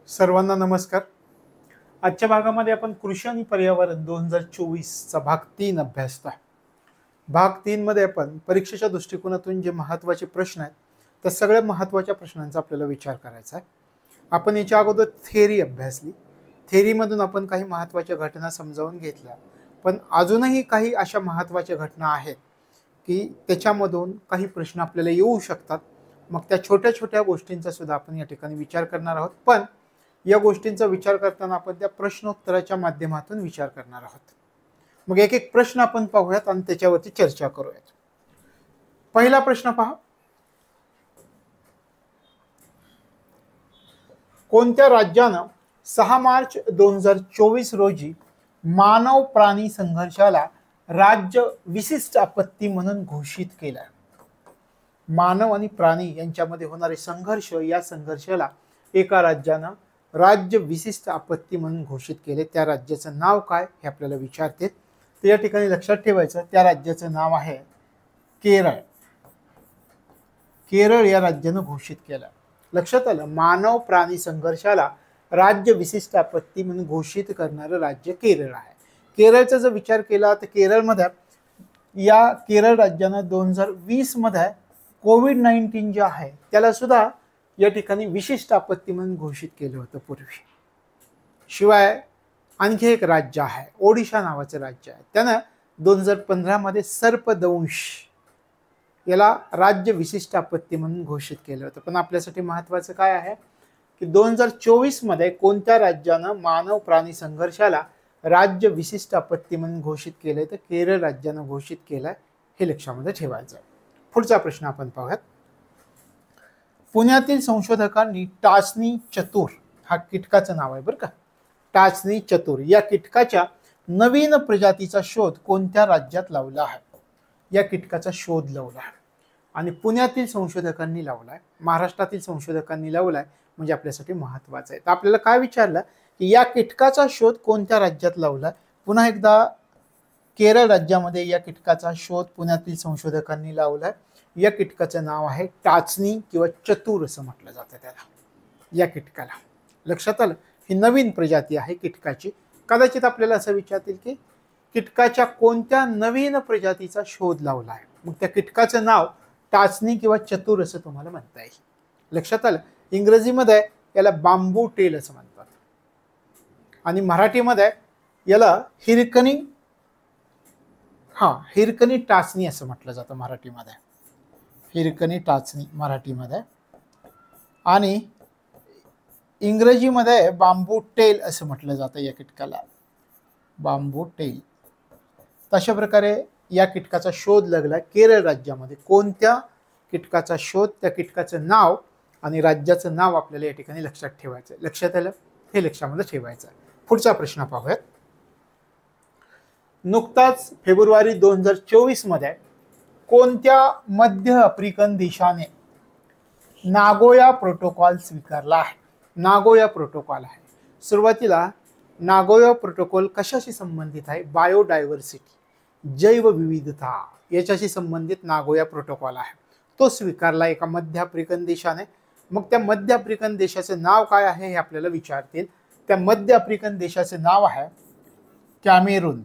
सर्वांना नमस्कार. आजच्या भागामध्ये आपण कृषी आणि पर्यावरण 2024चा भाग 3 अभ्यासतो आहे. भाग 3 मध्ये आपण परीक्षेच्या दृष्टिकोनातून जे महत्त्वाचे प्रश्न आहेत त्या सगळ्या महत्त्वाच्या प्रश्नांचा आपल्याला विचार करायचा आहे. आपण याच्या अगोदर थेअरी अभ्यासली. थेअरीमधून आपण काही महत्त्वाच्या घटना समजावून घेतल्या, पण अजूनही काही अशा महत्त्वाच्या घटना आहेत की त्याच्यामधून काही प्रश्न आपल्याला येऊ शकतात. मग त्या छोट्या छोट्या गोष्टींचा सुद्धा आपण या ठिकाणी विचार करणार आहोत. पण या गोष्टींचा विचार करताना आपण त्या प्रश्नोत्तराच्या माध्यमातून विचार करणार आहोत. मग एक एक प्रश्न आपण पाहूयात आणि त्याच्यावरती चर्चा करूयात. पहिला प्रश्न पहा. कोणत्या राज्यानं 6 मार्च 2024 रोजी मानव प्राणी संघर्षाला राज्य विशिष्ट आपत्ती म्हणून घोषित केलं? मानव आणि प्राणी यांच्यामध्ये होणारे संघर्ष, या संघर्षाला एका राज्यानं राज्य विशिष्ट आपत्ती म्हणून घोषित केले. त्या राज्याचं नाव काय हे आपल्याला विचारते. तर या ठिकाणी लक्षात ठेवायचं, त्या राज्याचं नाव आहे केरळ. केरळ या राज्यानं घोषित केलं. लक्षात आलं, मानव प्राणी संघर्षाला राज्य विशिष्ट आपत्ती म्हणून घोषित करणारं राज्य केरळ आहे. केरळचा जर विचार केला तर केरळमध्ये या केरळ राज्यानं 2020 मध्ये कोविड-19 जे आहे त्याला सुद्धा या ठिकाणी विशिष्ट आपत्ती म्हणून घोषित केलं होतं पूर्वी. शिवाय आणखी एक राज्य आहे, ओडिशा नावाचं राज्य आहे, त्यानं 2015 मध्ये सर्पदंश याला राज्य विशिष्ट आपत्ती म्हणून घोषित केलं होतं. पण आपल्यासाठी महत्त्वाचं काय आहे की 2024 मध्ये कोणत्या राज्यानं मानव प्राणी संघर्षाला राज्य विशिष्ट आपत्ती म्हणून घोषित केलंय? तर केरळ राज्यानं घोषित केलंय, हे लक्षामध्ये ठेवायचं. पुढचा प्रश्न आपण पाहूयात. पुण्यातील संशोधकांनी टाचणी चतुर हा कीटकाचं नाव आहे बरं का, टाचणी चतुर या कीटकाच्या नवीन प्रजातीचा शोध कोणत्या राज्यात लावला आहे? या कीटकाचा शोध लावला आहे आणि पुण्यातील संशोधकांनी लावलाय, महाराष्ट्रातील संशोधकांनी लावलाय, म्हणजे आपल्यासाठी महत्वाचं आहे. तर आपल्याला काय विचारलं की या कीटकाचा शोध कोणत्या राज्यात लावलाय? पुन्हा एकदा, केरळ राज्यामध्ये या कीटकाचा शोध पुण्यातील संशोधकांनी लावलाय. या कीटकाचं नाव आहे टाचणी किंवा चतुर असं म्हटलं जातं त्याला, या कीटकाला. लक्षात आलं, ही नवीन प्रजाती आहे कीटकाची. कदाचित आपल्याला असं विचारतील की कीटकाच्या कोणत्या नवीन प्रजातीचा शोध लावला आहे? मग त्या कीटकाचं नाव टाचणी किंवा चतुर असं तुम्हाला म्हणता येईल. लक्षात आलं, इंग्रजीमध्ये याला बांबू टेल असं म्हणतात आणि मराठीमध्ये याला हिरकणी टाचणी असं म्हटलं जातं मराठीमध्ये, हिरकणी टाचणी मराठीमध्ये, आणि इंग्रजीमध्ये बांबू टेल असं म्हटलं जातं या कीटकाला, बांबू टेल. तशा प्रकारे या कीटकाचा शोध लागला केरळ राज्यामध्ये. कोणत्या कीटकाचा शोध, त्या कीटकाचं नाव आणि राज्याचं नाव आपल्याला या ठिकाणी लक्षात ठेवायचं. लक्षात आलं, हे लक्षामध्ये ठेवायचं. पुढचा प्रश्न पाहूयात. नुकताच फेब्रुवारी 2024 मध्ये कोणत्या मध्य आफ्रिकन देशाने नागोया प्रोटोकॉल स्वीकारला आहे? नागोया प्रोटोकॉल आहे. सुरुवातीला नागोया प्रोटोकॉल कशाशी संबंधित आहे? बायोडायव्हर्सिटी, जैवविविधता याच्याशी संबंधित नागोया प्रोटोकॉल आहे. तो स्वीकारला एका मध्य आफ्रिकन देशाने. मग त्या मध्य आफ्रिकन देशाचं नाव काय आहे हे आपल्याला विचारतील. त्या मध्य आफ्रिकन देशाचे नाव आहे कॅमेरून.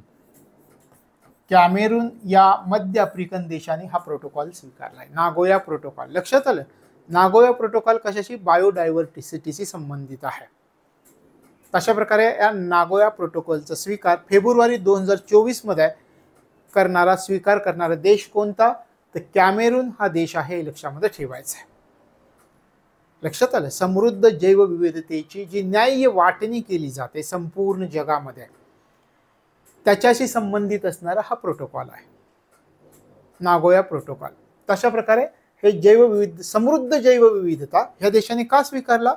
कॅमेरून या मध्य आफ्रिकन देशाने हा प्रोटोकॉल स्वीकारलाय, नागोया प्रोटोकॉल. लक्षात आलं, नागोया प्रोटोकॉल कशाशी? बायोडायव्हर्सिटीशी संबंधित आहे. तशा प्रकारे या नागोया प्रोटोकॉलचा स्वीकार फेब्रुवारी 2024 मध्ये स्वीकार करणारा देश कोणता? तर कॅमेरून हा देश आहे, हे लक्षामध्ये ठेवायचं आहे. लक्षात आलं, समृद्ध जैवविविधतेची जी न्याय्य वाटणी केली जाते संपूर्ण जगामध्ये, त्याच्याशी संबंधित असणारा हा प्रोटोकॉल आहे, नागोया प्रोटोकॉल. तशा प्रकारे हे समृद्ध जैवविविधता ह्या देशाने का स्वीकारला?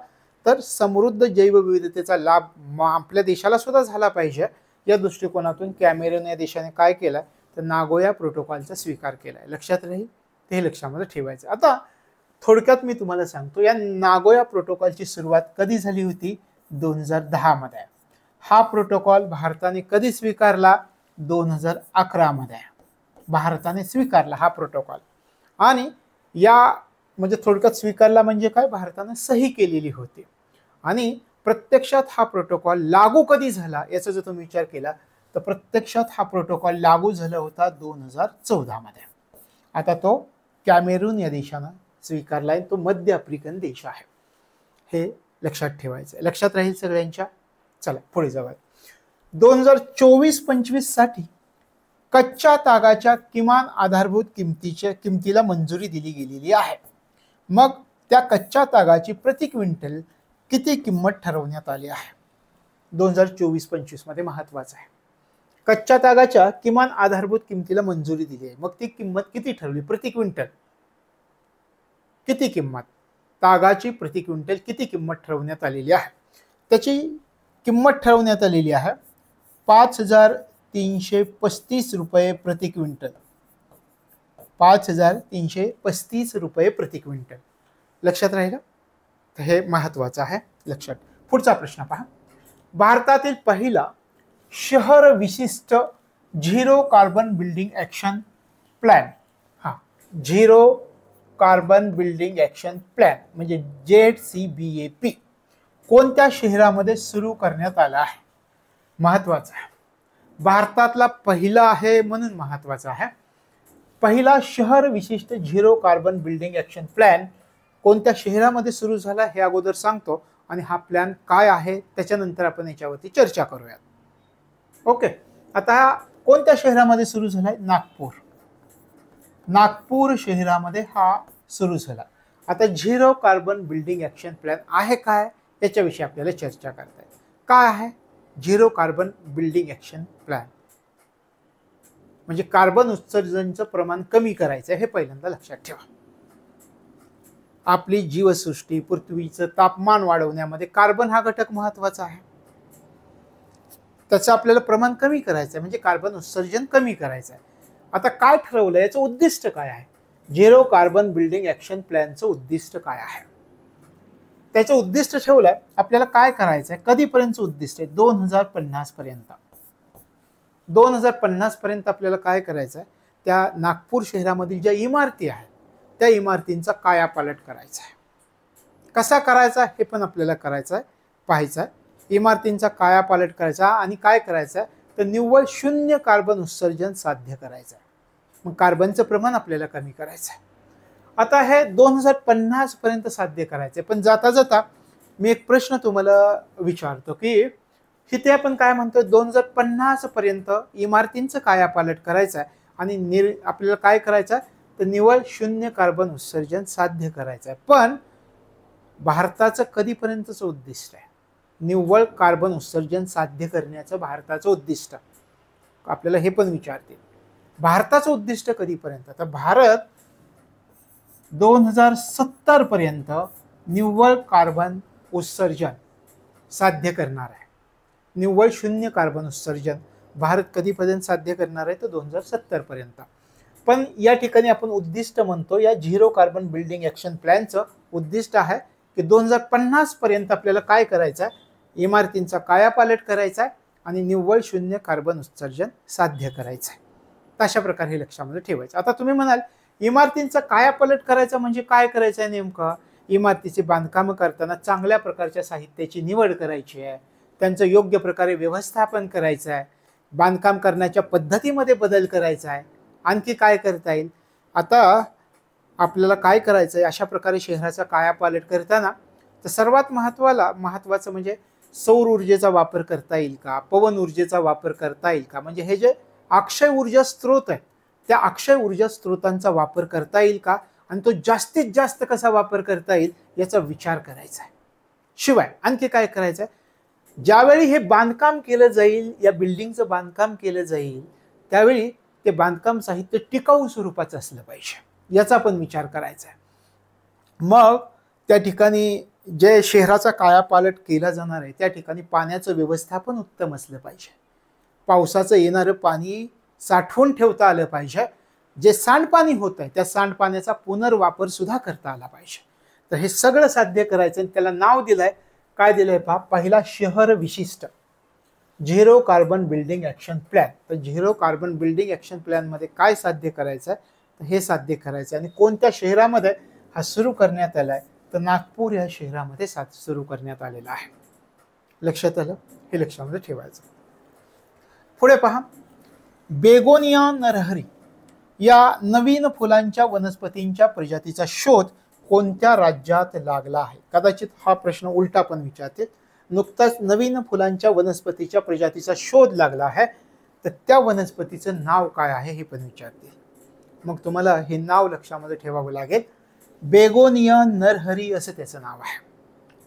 तर समृद्ध जैवविविधतेचा लाभ आपल्या देशाला सुद्धा झाला पाहिजे, या दृष्टिकोनातून कॅमेरून या देशाने काय केलं तर नागोया प्रोटोकॉलचा स्वीकार केलाय. लक्षात राहील, ते लक्षामध्ये ठेवायचं. आता थोडक्यात मी तुम्हाला सांगतो, या नागोया प्रोटोकॉलची सुरुवात कधी झाली होती? 2010 मध्ये. हा प्रोटोकॉल भारताने कधी स्वीकारला? 2011 मध्ये भारताने स्वीकारला हा प्रोटोकॉल. आणि या म्हणजे थोडक्यात स्वीकारला म्हणजे काय, भारताने सही केलेली होती. आणि प्रत्यक्षात हा प्रोटोकॉल लागू कधी झाला याचा जर तुम्ही विचार केला तर प्रत्यक्षात हा प्रोटोकॉल लागू झाला होता 2014 मध्ये. आता तो कॅमेरून या देशानं स्वीकारलाय, तो मध्य आफ्रिकन देश आहे. हे लक्षात ठेवायचं, लक्षात राहील सगळ्यांच्या. चला पुढे जाऊया. 2024-25 साठी कच्च्या तागाच्या किमान आधारभूत किमतीला मंजुरी दिली गेलेली आहे. मग त्या कच्च्या तागाची प्रति क्विंटल किती किंमत ठरवण्यात आली आहे 2024-25 मध्ये? महत्वाचं आहे. कच्च्या तागाच्या किमान आधारभूत किमतीला मंजुरी दिली आहे, मग ती किंमत किती ठरवली? प्रति क्विंटल किती किंमत, तागाची प्रति क्विंटल किती किंमत ठरवण्यात आलेली आहे? त्याची किंमत ठरवण्यात आलेली आहे 5,335 रुपये प्रति क्विंटल. 5,335 रुपये प्रति क्विंटल. लक्षात राहिलं? तर हे महत्वाचं आहे, लक्षात. पुढचा प्रश्न पहा. भारतातील पहिला शहर विशिष्ट zero carbon building action plan, zero carbon building action plan म्हणजे ZCBAP कोणत्या शहरामध्ये सुरू करण्यात आला आहे? महत्वाचं आहे. भारतातला पहिला आहे म्हणून महत्वाचा आहे. पहिला शहर विशिष्ट zero carbon building action plan कोणत्या शहरामध्ये सुरू झाला हे अगोदर सांगतो आणि हा प्लॅन काय आहे त्याच्यानंतर आपण याच्यावरती चर्चा करूयात. ओके. आता कोणत्या शहरामध्ये सुरू झालाय? नागपूर. नागपूर शहरामध्ये हा सुरू झाला. आता zero carbon building action plan आहे काय याच्याविषयी आपल्याला चर्चा करता येईल. काय आहे zero carbon building action plan? म्हणजे कार्बन उत्सर्जनाचं प्रमाण कमी करायचं हे पहिल्यांदा लक्षात ठेवा. आपली जीवसृष्टी, पृथ्वीचं तापमान वाढवण्यामध्ये कार्बन हा घटक महत्वाचा आहे. त्याचं आपल्याला प्रमाण कमी करायचं आहे, म्हणजे कार्बन उत्सर्जन कमी करायचं आहे. आता काय ठरवलं, याचं उद्दिष्ट काय आहे? झिरो कार्बन बिल्डिंग ॲक्शन प्लॅनचं उद्दिष्ट काय आहे? त्याचं उद्दिष्ट ठेवलंय आपल्याला काय करायचं आहे, कधीपर्यंतचं उद्दिष्ट आहे? 2050 पर्यंत. 2050 पर्यंत आपल्याला काय करायचं आहे? त्या नागपूर शहरामधील ज्या इमारती आहेत त्या इमारतींचा कायापालट करायचा आहे. कसा करायचा हे पण आपल्याला करायचं आहे, पाहायचं आहे. इमारतींचा कायापालट करायचा आणि काय करायचं आहे तर निव्वळ शून्य कार्बन उत्सर्जन साध्य करायचं आहे. मग कार्बनचं प्रमाण आपल्याला कमी करायचं आहे. आता हे 2050 पर्यंत साध्य करायचं आहे. पण जाता जाता मी एक प्रश्न तुम्हाला विचारतो की इथे आपण काय म्हणतो 2050 पर्यंत इमारतींचं कायापालट करायचं आहे आणि आपल्याला काय करायचं आहे तर निव्वळ शून्य कार्बन उत्सर्जन साध्य करायचं आहे. पण भारताचं कधीपर्यंतचं उद्दिष्ट आहे? निव्वळ कार्बन उत्सर्जन साध्य करण्याचं भारताचं उद्दिष्ट आपल्याला हे पण विचारतील. भारताचं उद्दिष्ट कधीपर्यंत? तर भारत 2070 पर्यंत निव्वळ कार्बन उत्सर्जन साध्य करणार आहे. निव्वळ शून्य कार्बन उत्सर्जन भारत कधीपर्यंत साध्य करणार आहे तर 2070 पर्यंत. पण या ठिकाणी आपण उद्दिष्ट म्हणतो, या झिरो कार्बन बिल्डिंग ॲक्शन प्लॅनचं उद्दिष्ट आहे की 2050 पर्यंत आपल्याला काय करायचं आहे, इमारतींचा कायापालट करायचा आहे आणि निव्वळ शून्य कार्बन उत्सर्जन साध्य करायचं आहे. अशा प्रकारे हे लक्षामध्ये ठेवायचं. आता तुम्ही म्हणाल इमारतींचा कायापालट करायचा म्हणजे काय करायचं आहे नेमकं? इमारतीचे बांधकाम करताना चांगल्या प्रकारच्या साहित्याची निवड करायची आहे, त्यांचं योग्य प्रकारे व्यवस्थापन करायचं आहे, बांधकाम करण्याच्या पद्धतीमध्ये बदल करायचा आहे. आणखी काय करता येईल? आता आपल्याला काय करायचं आहे अशा प्रकारे शहराचा कायापालट करताना तर सर्वात महत्त्वाचं म्हणजे सौर ऊर्जेचा वापर करता येईल का, पवन ऊर्जेचा वापर करता येईल का, म्हणजे हे जे अक्षय ऊर्जा स्रोत आहे त्या अक्षय ऊर्जा स्रोतांचा वापर करता येईल का आणि तो जास्तीत जास्त कसा वापर करता येईल याचा विचार करायचा आहे. शिवाय आणखी काय करायचं आहे, ज्यावेळी हे बांधकाम केलं जाईल, या बिल्डिंगचं बांधकाम केलं जाईल त्यावेळी ते बांधकाम साहित्य टिकाऊ स्वरूपाचं असलं पाहिजे याचा पण विचार करायचा आहे. मग त्या ठिकाणी जे शहराचा कायापालट केला जाणार आहे त्या ठिकाणी पाण्याचं व्यवस्थापन उत्तम असलं पाहिजे. पावसाचं येणारं पाणी साठवून ठेवता आलं पाहिजे. जे सांडपाणी होत आहे त्या सांडपाण्याचा पुनर्वापर सुद्धा करता आला पाहिजे. तर हे सगळं साध्य करायचं आणि त्याला नाव दिलंय, काय दिलंय पहा, पहिला शहर विशिष्ट zero carbon building action plan. तर झिरो कार्बन बिल्डिंग ॲक्शन प्लॅनमध्ये काय साध्य करायचं आहे तर हे साध्य करायचं आणि कोणत्या शहरामध्ये हा सुरू करण्यात आला आहे तर नागपूर या शहरामध्ये सुरू करण्यात आलेला आहे. लक्षात आलं? हे लक्षामध्ये ठेवायचं. पुढे पहा, बेगोनिया नरहरी या नवीन फुलांच्या वनस्पतींच्या प्रजातीचा शोध कोणत्या राज्यात लागला आहे? कदाचित हा प्रश्न उलटा पण विचारते. नुकताच नवीन फुलांच्या वनस्पतीच्या प्रजातीचा शोध लागला आहे, तर त्या वनस्पतीचं नाव काय आहे हे पण विचारते. मग तुम्हाला हे नाव लक्षामध्ये ठेवावं लागेल. बेगोनिया नरहरी असं त्याचं नाव आहे.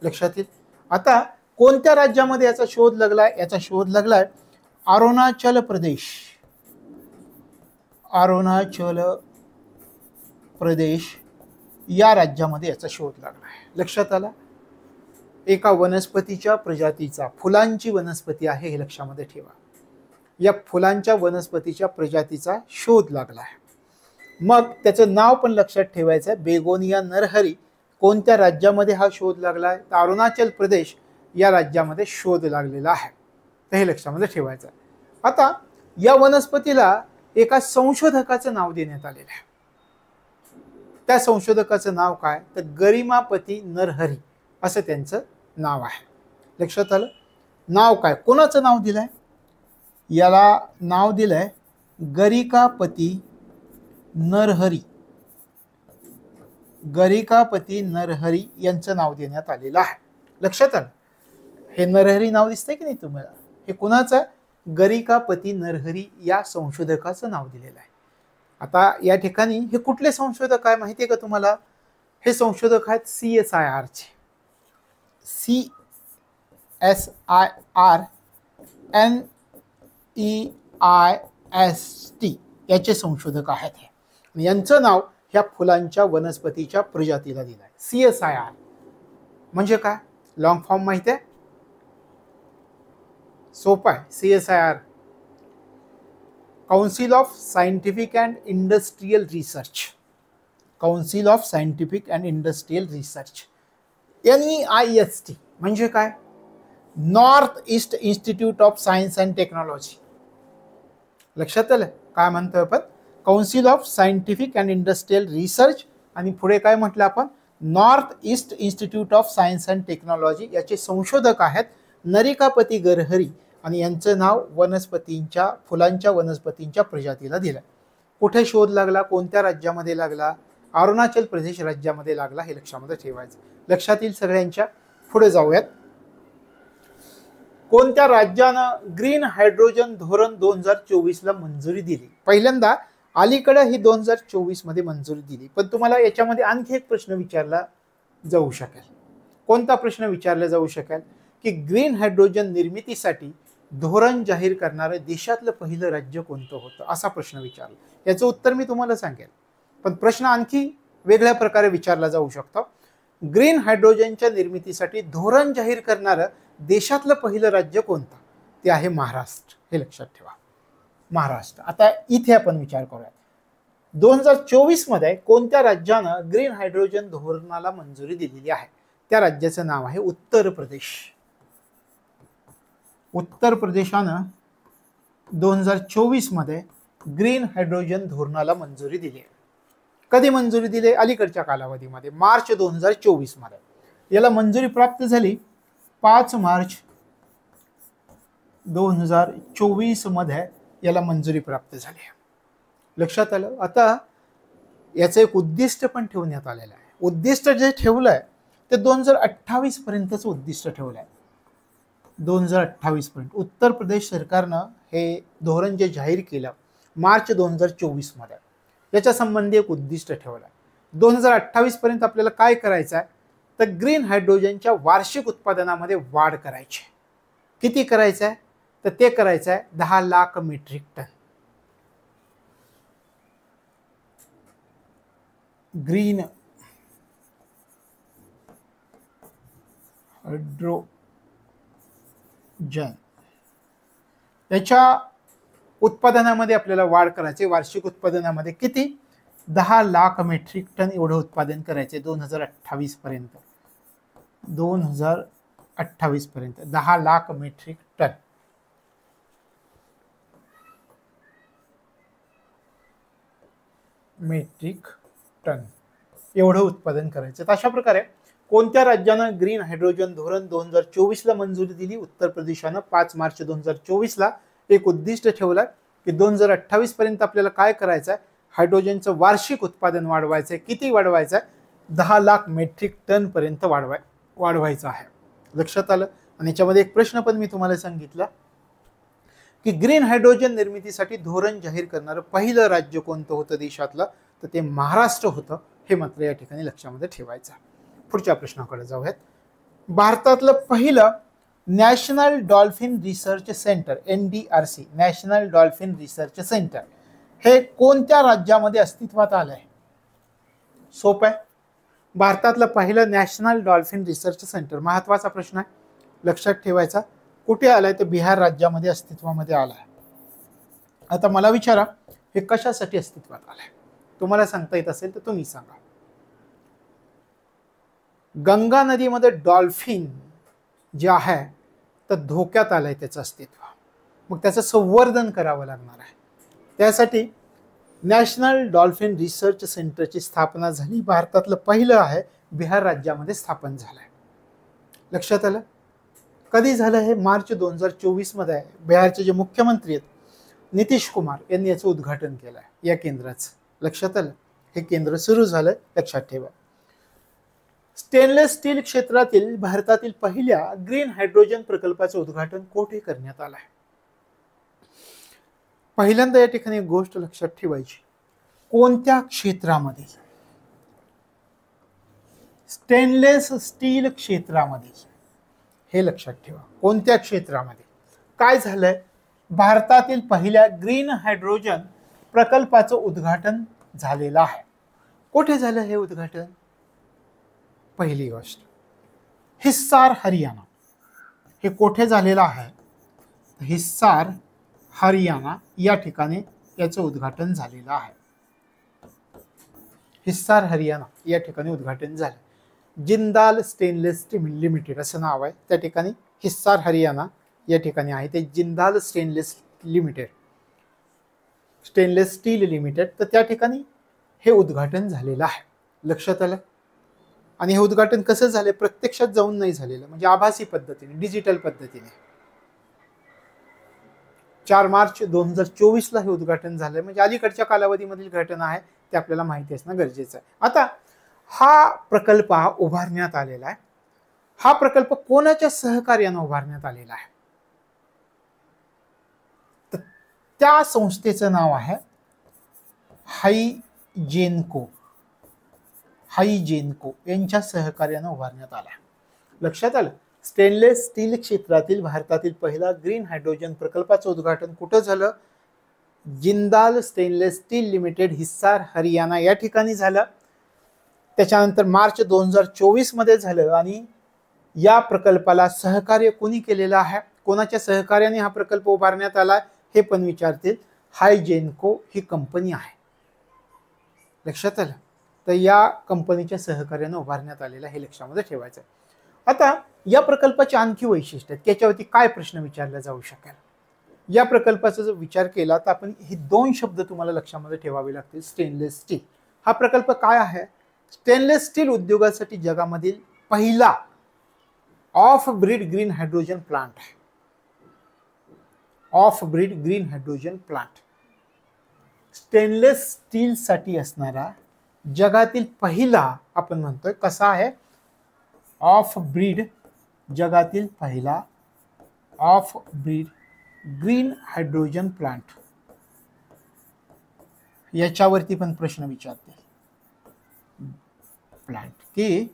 लक्षात येईल? आता कोणत्या राज्यामध्ये याचा शोध लागलाय? याचा शोध लागलाय अरुणाचल प्रदेश. अरुणाचल प्रदेश या राज्यामध्ये याचा शोध लागला आहे. लक्षात आला? एका वनस्पतीच्या प्रजातीचा, फुलांची वनस्पती आहे हे लक्षामध्ये ठेवा. या फुलांच्या वनस्पतीच्या प्रजातीचा शोध लागला आहे. मग त्याचं नाव पण लक्षात ठेवायचं आहे. बेगोनिया नरहरी कोणत्या राज्यामध्ये हा शोध लागला आहे? तर अरुणाचल प्रदेश या राज्यामध्ये शोध लागलेला आहे. तर हे लक्षामध्ये ठेवायचं आहे. आता या वनस्पतीला एका संशोधकाचं नाव देण्यात आलेलं आहे. त्या संशोधकाचं नाव काय? तर गरिमापती नरहरी असं त्यांचं नाव आहे. लक्षात आलं? नाव काय? कोणाचं नाव दिलंय? याला नाव दिलंय गरिकापती नरहरी. गरिकापती नरहरी यांचं नाव देण्यात आलेलं आहे. लक्षात आलं? हे नरहरी नाव दिसतंय की नाही तुम्हाला? हे कुणाचं? गरिकापती नरहरी या संशोधकाचं नाव दिलेलं आहे. आता या ठिकाणी हे कुठले संशोधक आहे माहिती आहे का तुम्हाला? हे संशोधक आहेत CSIR चे. CSIR याचे संशोधक आहेत. यांचं नाव ह्या फुलांच्या वनस्पतीच्या प्रजातीला दिलं आहे. CSIR म्हणजे काय? लॉंग फॉर्म माहिती आहे? सोपा आहे. CSIR council of scientific and industrial research. Council of scientific and industrial research. NEIST म्हणजे काय? North east institute of science and technology. लक्षात आलं? काय म्हणतोय आपण? Council of scientific and industrial research. आणि पुढे काय म्हटलं आपण? North east institute of science and technology. याचे संशोधक आहेत नरिकापती नरहरी आणि यांचं नाव वनस्पतींच्या, फुलांच्या वनस्पतींच्या प्रजातीला दिलं. कुठे शोध लागला? कोणत्या राज्यामध्ये लागला? अरुणाचल प्रदेश राज्यामध्ये लागला. हे लक्षामध्ये ठेवायचं. लक्षात येईल सगळ्यांच्या? पुढे जाऊयात. कोणत्या राज्यानं ग्रीन हायड्रोजन धोरण 2024 ला मंजुरी दिली? पहिल्यांदा अलीकडे ही 2024 मध्ये मंजुरी दिली. पण तुम्हाला याच्यामध्ये आणखी एक प्रश्न विचारला जाऊ शकेल. कोणता प्रश्न विचारला जाऊ शकेल? की ग्रीन हायड्रोजन निर्मितीसाठी धोरण जाहीर करणारं देशातलं पहिलं राज्य कोणतं होतं? असा प्रश्न विचारला. याचं उत्तर मी तुम्हाला सांगेल. पण प्रश्न आणखी वेगळ्या प्रकारे विचारला जाऊ शकतो. ग्रीन हायड्रोजनच्या निर्मितीसाठी धोरण जाहीर करणारं देशातलं पहिलं राज्य कोणतं? ते आहे महाराष्ट्र. हे लक्षात ठेवा, महाराष्ट्र. आता इथे आपण विचार करूया. 2024 मध्ये कोणत्या राज्यानं ग्रीन हायड्रोजन धोरणाला मंजुरी दिलेली आहे? त्या राज्याचं नाव आहे उत्तर प्रदेश. उत्तर प्रदेशानं 2024 मध्ये ग्रीन हायड्रोजन धोरणाला मंजुरी दिली आहे. कधी मंजुरी दिली? अलीकडच्या कालावधीमध्ये, मार्च 2024 मध्ये. याला मंजुरी प्राप्त झाली 5 मार्च 2024 मध्ये याला मंजुरी प्राप्त झाली. लक्षात आलं? आता याचं एक उद्दिष्ट पण ठेवण्यात आलेलं आहे. उद्दिष्ट जे ठेवलंय ते 2028 पर्यंतच उद्दिष्ट ठेवलंय. 2028 पर्यंत उत्तर प्रदेश सरकारनं हे धोरण जे जाहीर केलं मार्च 2024 मध्ये, याच्या संबंधी एक उद्दिष्ट ठेवलंय. 2028 पर्यंत आपल्याला काय करायचं आहे? तर ग्रीन हायड्रोजनच्या वार्षिक उत्पादनामध्ये वाढ करायची. किती करायचं आहे? तर ते करायचं आहे 10 lakh metric ton. Green hydrogen याच्या उत्पादनामध्ये आपल्याला वाढ करायची. वार्षिक उत्पादनामध्ये किती? 10 लाख मेट्रिक टन एवढं उत्पादन करायचे 2028 पर्यंत. 2028 पर्यंत 10 lakh metric ton. Metric ton एवढं उत्पादन करायचं. अशा प्रकारे कोणत्या राज्यानं ग्रीन हायड्रोजन धोरण 2024ला मंजुरी दिली? उत्तर प्रदेशानं 5 मार्च 2024ला एक उद्दिष्ट ठेवलं की 2028 पर्यंत आपल्याला काय करायचं आहे, हायड्रोजनचं वार्षिक उत्पादन वाढवायचं आहे. किती वाढवायचं आहे? 10 लाख मेट्रिक टन पर्यंत वाढवायचं आहे. लक्षात आलं? आणि याच्यामध्ये एक प्रश्न पण मी तुम्हाला सांगितला की ग्रीन हायड्रोजन निर्मितीसाठी धोरण जाहीर करणारं पहिलं राज्य कोणतं होतं देशातलं? तर ते महाराष्ट्र होतं. हे मात्र या ठिकाणी लक्षामध्ये ठेवायचं. पुढच्या प्रश्नाकडे जाऊयात. भारतातलं पहिलं national dolphin research centre NDRC national dolphin research centre हे कोणत्या राज्यामध्ये अस्तित्वात आलंय? सोपं आहे. भारतातलं पहिलं नॅशनल डॉल्फिन रिसर्च सेंटर, महत्वाचा प्रश्न आहे, लक्षात ठेवायचा. कुठे आलाय? तर बिहार राज्यामध्ये अस्तित्वामध्ये आलाय. आता मला विचारा, हे कशासाठी अस्तित्वात आलंय? तुम्हाला सांगता येत असेल तर तुम्ही सांगा. गंगा नदीमध्ये डॉल्फिन जे आहे तर धोक्यात आलंय त्याचं अस्तित्व. मग त्याचं संवर्धन करावं लागणार आहे. त्यासाठी नॅशनल डॉल्फिन रिसर्च सेंटरची स्थापना झाली. भारतातलं पहिलं आहे, बिहार राज्यामध्ये स्थापन झालंय. लक्षात आलं? कधी झालं हे? मार्च 2024 मध्ये आहे. बिहारचे जे मुख्यमंत्री आहेत नितीश कुमार यांनी याचं उद्घाटन केलं आहे या केंद्राचं. लक्षात आलं? हे केंद्र सुरू झालंय, लक्षात ठेवा. स्टेनलेस स्टील क्षेत्रातील भारतातील पहिल्या ग्रीन हायड्रोजन प्रकल्पाचं उद्घाटन कोठे करण्यात आलं आहे? पहिल्यांदा या ठिकाणी एक गोष्ट लक्षात ठेवायची, कोणत्या क्षेत्रामध्ये? स्टेनलेस स्टील क्षेत्रामध्ये, हे लक्षात ठेवा. कोणत्या क्षेत्रामध्ये? काय झालंय? भारतातील पहिल्या ग्रीन हायड्रोजन प्रकल्पाचं उद्घाटन झालेलं आहे. कुठे झालं हे उद्घाटन? पहिली गोष्ट हिस्सार हरियाणा. हे कुठे झालेलं आहे? हिस्सार हरियाणा या ठिकाणी याचं उद्घाटन झालेलं आहे. हिस्सार हरियाणा या ठिकाणी उद्घाटन झालं. जिंदाल स्टेनलेस लिमिटेड असं नाव आहे त्या ठिकाणी. हिस्सार हरियाणा या ठिकाणी आहे ते Jindal stainless limited, stainless steel limited. तर त्या ठिकाणी हे उद्घाटन झालेलं आहे. लक्षात आलं? आणि हे उद्घाटन कसं झालं? प्रत्यक्षात जाऊन नाही झालेलं, म्हणजे आभासी पद्धतीने, डिजिटल पद्धतीने. 4 मार्च 2024ला हे उद्घाटन झालं, म्हणजे अलीकडच्या कालावधीमधील घटना आहे, ते आपल्याला माहिती असणं गरजेचं आहे. आता हा प्रकल्प उभारण्यात आलेला आहे. हा प्रकल्प कोणाच्या सहकार्याने उभारण्यात आलेला आहे? तर त्या संस्थेचं नाव आहे हायजेनको. हायजेनको यांच्या सहकार्याने उभारण्यात आला. लक्षात आलं? स्टेनलेस स्टील क्षेत्रातील भारतातील पहिला ग्रीन हायड्रोजन प्रकल्पाचं उद्घाटन कुठं झालं? Jindal stainless steel limited, Hisar Haryana या ठिकाणी झालं. त्याच्यानंतर मार्च 2024 मध्ये झालं. आणि या प्रकल्पाला सहकार्य कोणी केलेलं आहे? कोणाच्या सहकार्याने हा प्रकल्प उभारण्यात आला हे पण विचारतील. हायजेनको ही कंपनी आहे. लक्षात आलं? तर या कंपनीच्या सहकार्याने उभारण्यात आलेला, हे लक्षामध्ये ठेवायचं आहे. आता या प्रकल्पाचे आणखी वैशिष्ट्य आहेत, त्याच्यावरती काय प्रश्न विचारला जाऊ शकेल? या प्रकल्पाचा जर विचार केला तर आपण ही 2 शब्द तुम्हाला लक्षामध्ये ठेवावे लागतील. स्टेनलेस स्टील हा प्रकल्प काय आहे? स्टेनलेस स्टील उद्योगासाठी जगामधील पहिला off grid green hydrogen plant आहे. Off grid green hydrogen plant stainless steel साठी असणारा जगातील पहिला, आपण म्हणतोय कसा आहे? ऑफ ब्रीड, जगातील पहिला off grid green hydrogen plant. याच्यावरती पण प्रश्न विचारते प्लांट की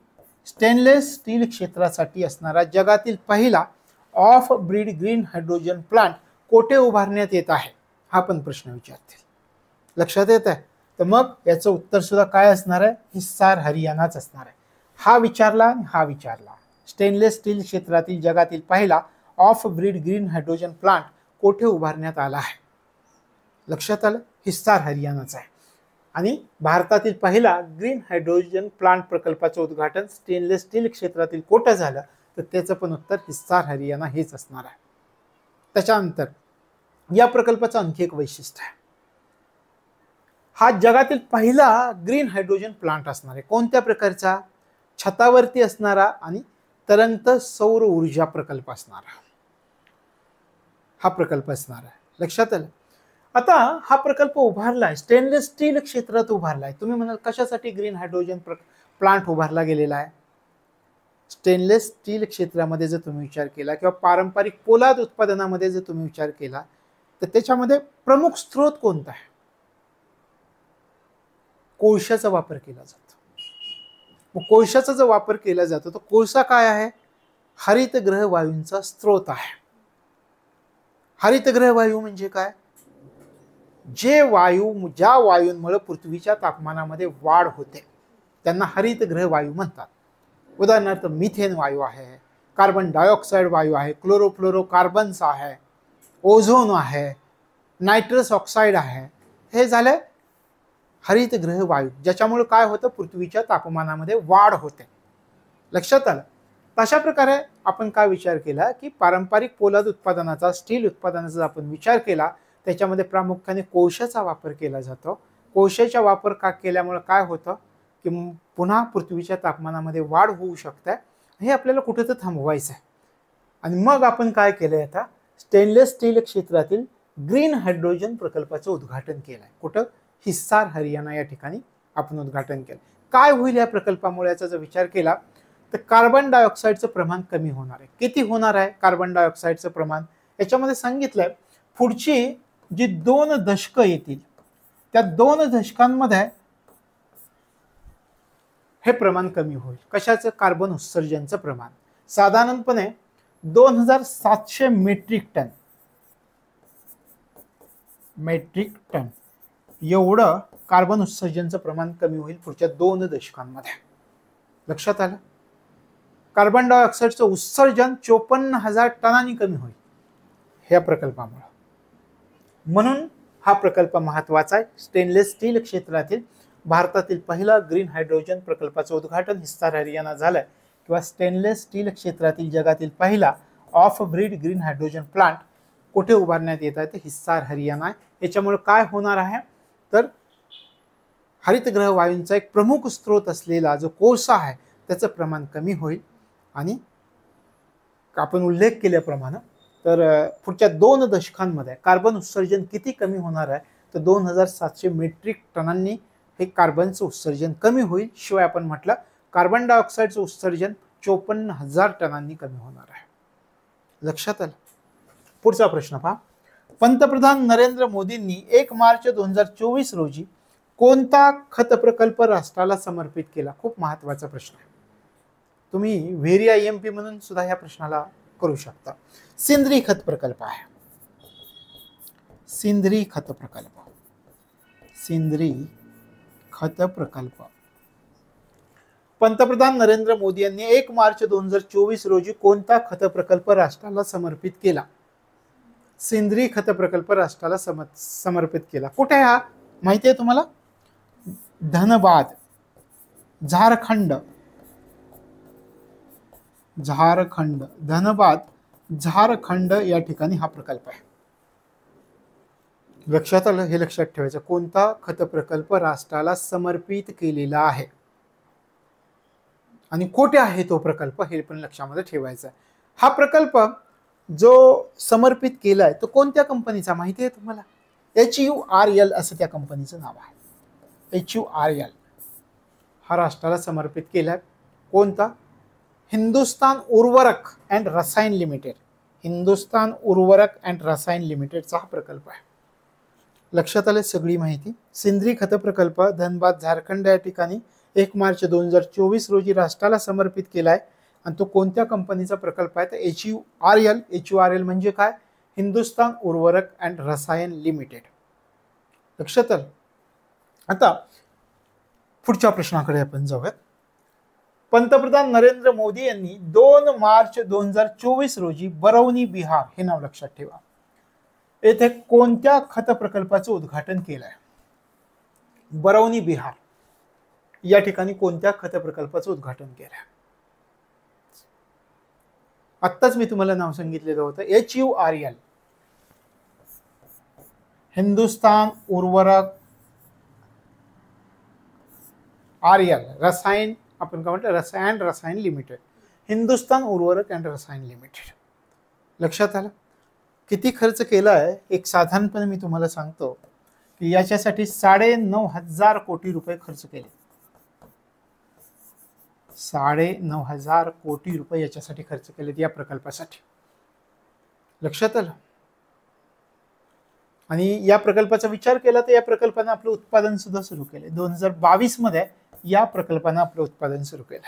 स्टेनलेस स्टील क्षेत्रासाठी असणारा जगातील पहिला off grid green hydrogen plant कोठे उभारण्यात येत आहे, हा पण प्रश्न विचारतील. लक्षात येत आहे? तर मग याचं उत्तर सुद्धा काय असणार आहे? हिस्सार हरियाणाच असणार आहे. हा विचारला आणि हा विचारला. स्टेनलेस स्टील क्षेत्रातील जगातील पहिला off grid green hydrogen plant कोठे उभारण्यात आला आहे? लक्षात आलं? हिस्सार हरियाणाचा आहे. आणि भारतातील पहिला ग्रीन हायड्रोजन प्लांट प्रकल्पाचं उद्घाटन स्टेनलेस स्टील क्षेत्रातील कोठे झालं? तर त्याचं पण उत्तर हिस्सार हरियाणा हेच असणार आहे. त्याच्यानंतर या प्रकल्पाचं आणखी एक वैशिष्ट्य आहे, हा जगातील पहिला ग्रीन हायड्रोजन प्लांट असणार आहे. कोणत्या प्रकारचा? छतावरती असणारा आणि तरंगत सौर ऊर्जा प्रकल्प असणारा हा प्रकल्प असणार आहे. लक्षात आलं. आता हा प्रकल्प उभारलाय स्टेनलेस स्टील क्षेत्रात उभारलाय. तुम्ही म्हणाल कशासाठी ग्रीन हायड्रोजन प्लांट उभारला गेलेला आहे? स्टेनलेस स्टील क्षेत्रामध्ये जर तुम्ही विचार केला किंवा पारंपरिक पोलाद उत्पादनामध्ये जर तुम्ही विचार केला तर त्याच्यामध्ये प्रमुख स्रोत कोणता आहे? कोळशाचा वापर केला जातो. मग कोळशाचा जो वापर केला जातो तो कोळसा काय आहे? हरितगृह वायूंचा स्रोत आहे. हरितगृह वायू म्हणजे काय? ज्या वायूंमुळे पृथ्वीच्या तापमानामध्ये वाढ होते त्यांना हरितगृह वायू म्हणतात. उदाहरणार्थ मिथेन वायू आहे, कार्बन डायऑक्साइड वायू आहे, क्लोरोफ्लोरोकार्बन्स आहे, ओझोन आहे, नायट्रस ऑक्साईड आहे. हे झाले हरितगृह वायू ज्याच्यामुळे काय होतं? पृथ्वीच्या तापमानामध्ये वाढ होते. लक्षात आलं. अशा प्रकारे आपण काय विचार केला की पारंपरिक पोलाद उत्पादनाचा स्टील उत्पादनाचा आपण विचार केला त्याच्यामध्ये प्रामुख्याने कोळशाचा वापर केला जातो. कोळशाचा वापर का केल्यामुळे काय होतं की पुन्हा पृथ्वीच्या तापमानामध्ये वाढ होऊ शकते. हे आपल्याला कुठे तर थांबवायचं आहे. आणि मग आपण काय केलंय? आता स्टेनलेस स्टील क्षेत्रातील ग्रीन हायड्रोजन प्रकल्पाचं उद्घाटन केलंय. कुठं? हिसार हरियाणा या ठिकाणी आपण उद्घाटन केलं. काय होईल या प्रकल्पामुळे याचा जर विचार केला तर कार्बन डायऑक्साईडचं प्रमाण कमी होणार आहे. किती होणार आहे कार्बन डायऑक्साईडचं प्रमाण? याच्यामध्ये सांगितलंय पुढची जी 2 दशकं येतील त्या 2 दशकांमध्ये हे प्रमाण कमी होईल. कशाचं? कार्बन उत्सर्जनचं प्रमाण. साधारणपणे 2700 मेट्रिक टन एवढं कार्बन उत्सर्जनचं प्रमाण कमी होईल पुढच्या 2 दशकांमध्ये. लक्षात आलं. कार्बन डायऑक्साईडचं उत्सर्जन 54,000 टनांनी कमी होईल ह्या प्रकल्पामुळे. म्हणून हा प्रकल्प महत्वाचा आहे. स्टेनलेस स्टील क्षेत्रातील भारतातील पहिला ग्रीन हायड्रोजन प्रकल्पाचं उद्घाटन हिसार हरियाणा झालंय किंवा स्टेनलेस स्टील क्षेत्रातील जगातील पहिला off grid green hydrogen plant कुठे उभारण्यात येत आहे? ते हिसार हरियाणा आहे. याच्यामुळे काय होणार आहे तर हरितगृह वायूंचा एक प्रमुख स्रोत असलेला जो कोळसा आहे त्याचं प्रमाण कमी होईल. आणि आपण उल्लेख केल्याप्रमाणे तर पुढच्या 2 दशकांमध्ये कार्बन उत्सर्जन किती कमी होणार आहे तर 2700 मेट्रिक टनांनी हे कार्बनचं उत्सर्जन कमी होईल. शिवाय आपण म्हटलं कार्बन डायऑक्साईडचं उत्सर्जन 54,000 टनांनी कमी होणार आहे. लक्षात आलं. पुढचा प्रश्न पहा. पंतप्रधान नरेंद्र मोदींनी 1 मार्च 2024 रोजी कोणता खत प्रकल्प राष्ट्राला समर्पित केला? खूप महत्वाचा प्रश्न आहे. तुम्ही व्हेरी IMP म्हणून सुद्धा ह्या प्रश्नाला करू शकता. सिंद्री खत प्रकल्प आहे. सिंद्री खत प्रकल्प. सिंद्री खत प्रकल्प. पंतप्रधान नरेंद्र मोदी यांनी 1 मार्च 2024 रोजी कोणता खत प्रकल्प राष्ट्राला समर्पित केला? सिंद्री खत प्रकल्प राष्ट्राला समर्पित केला. कुठे हा माहिती आहे तुम्हाला? धनबाद, झारखंड. धनबाद झारखंड या ठिकाणी हा प्रकल्प आहे. लक्षात आलं. हे लक्षात ठेवायचं. कोणता खत प्रकल्प राष्ट्राला समर्पित केलेला आहे आणि कुठे आहे तो प्रकल्प हे पण लक्षामध्ये ठेवायचं आहे. हा प्रकल्प जो समर्पित केलाय तो कोणत्या कंपनीचा माहिती आहे तुम्हाला? HURL असं त्या कंपनीचं नाव आहे. HURL हा राष्ट्राला समर्पित केलाय. कोणता? हिंदुस्तान उर्वरक अँड रसायन लिमिटेड. हिंदुस्तान उर्वरक अँड रसायन लिमिटेडचा हा प्रकल्प आहे. लक्षात आले सगळी माहिती. सिंद्री खत प्रकल्प धनबाद झारखंड या ठिकाणी 1 मार्च 2024 रोजी राष्ट्राला समर्पित केलाय आणि तो कोणत्या कंपनीचा प्रकल्प आहे? तर HURL. HURL म्हणजे काय? हिंदुस्तान उर्वरक अँड रसायन लिमिटेड. लक्षात आलं. आता पुढच्या प्रश्नाकडे आपण जाऊयात. पंतप्रधान नरेंद्र मोदी यांनी 2 मार्च 2024 रोजी बरौनी बिहार हे नाव लक्षात ठेवा येथे कोणत्या खत प्रकल्पाचं उद्घाटन केलंय? बरौनी बिहार या ठिकाणी कोणत्या खत प्रकल्पाचं उद्घाटन केलंय? आत्ताच मी तुम्हाला नाव सांगितलेलं होतं. HURL हिंदुस्तान उर्वरक RL रसायन आपण काय म्हटलं, रसायन लिमिटेड, हिंदुस्तान उर्वरक अँड रसायन लिमिटेड. लक्षात आलं. किती खर्च केला आहे एक साधारणपणे मी तुम्हाला सांगतो की याच्यासाठी 9,500 कोटी रुपये खर्च केले. 9,500 कोटी रुपये याच्यासाठी खर्च केलेत या प्रकल्पासाठी. लक्षात आलं. आणि या प्रकल्पाचा विचार केला तर या प्रकल्पानं आपलं उत्पादन सुद्धा सुरू केले. 2022 मध्ये या प्रकल्पानं आपलं उत्पादन सुरू केलं.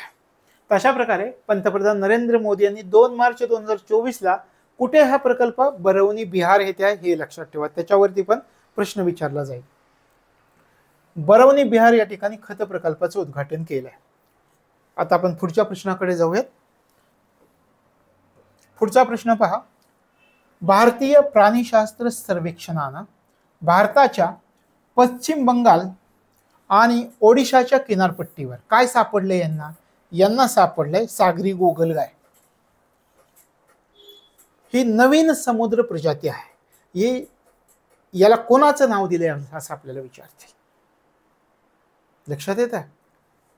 तशा प्रकारे पंतप्रधान नरेंद्र मोदी यांनी 2 मार्च 2024 ला कुठे हा प्रकल्प, बरौनी बिहार येथे आहे हे लक्षात ठेवा, त्याच्यावरती पण प्रश्न विचारला जाईल. बरौनी बिहार या ठिकाणी खत प्रकल्पाचं उद्घाटन केलंय. आता आपण पुढच्या प्रश्नाकडे जाऊयात. पुढचा प्रश्न पहा. भारतीय प्राणीशास्त्र सर्वेक्षणानं भारताच्या पश्चिम बंगाल आणि ओडिशाच्या किनारपट्टीवर काय सापडले? यांना सापडले सागरी गोगलगाय. ही नवीन समुद्र प्रजाती आहे. याला कोणाचं नाव दिलंय असं आपल्याला विचारते. लक्षात येत आहे.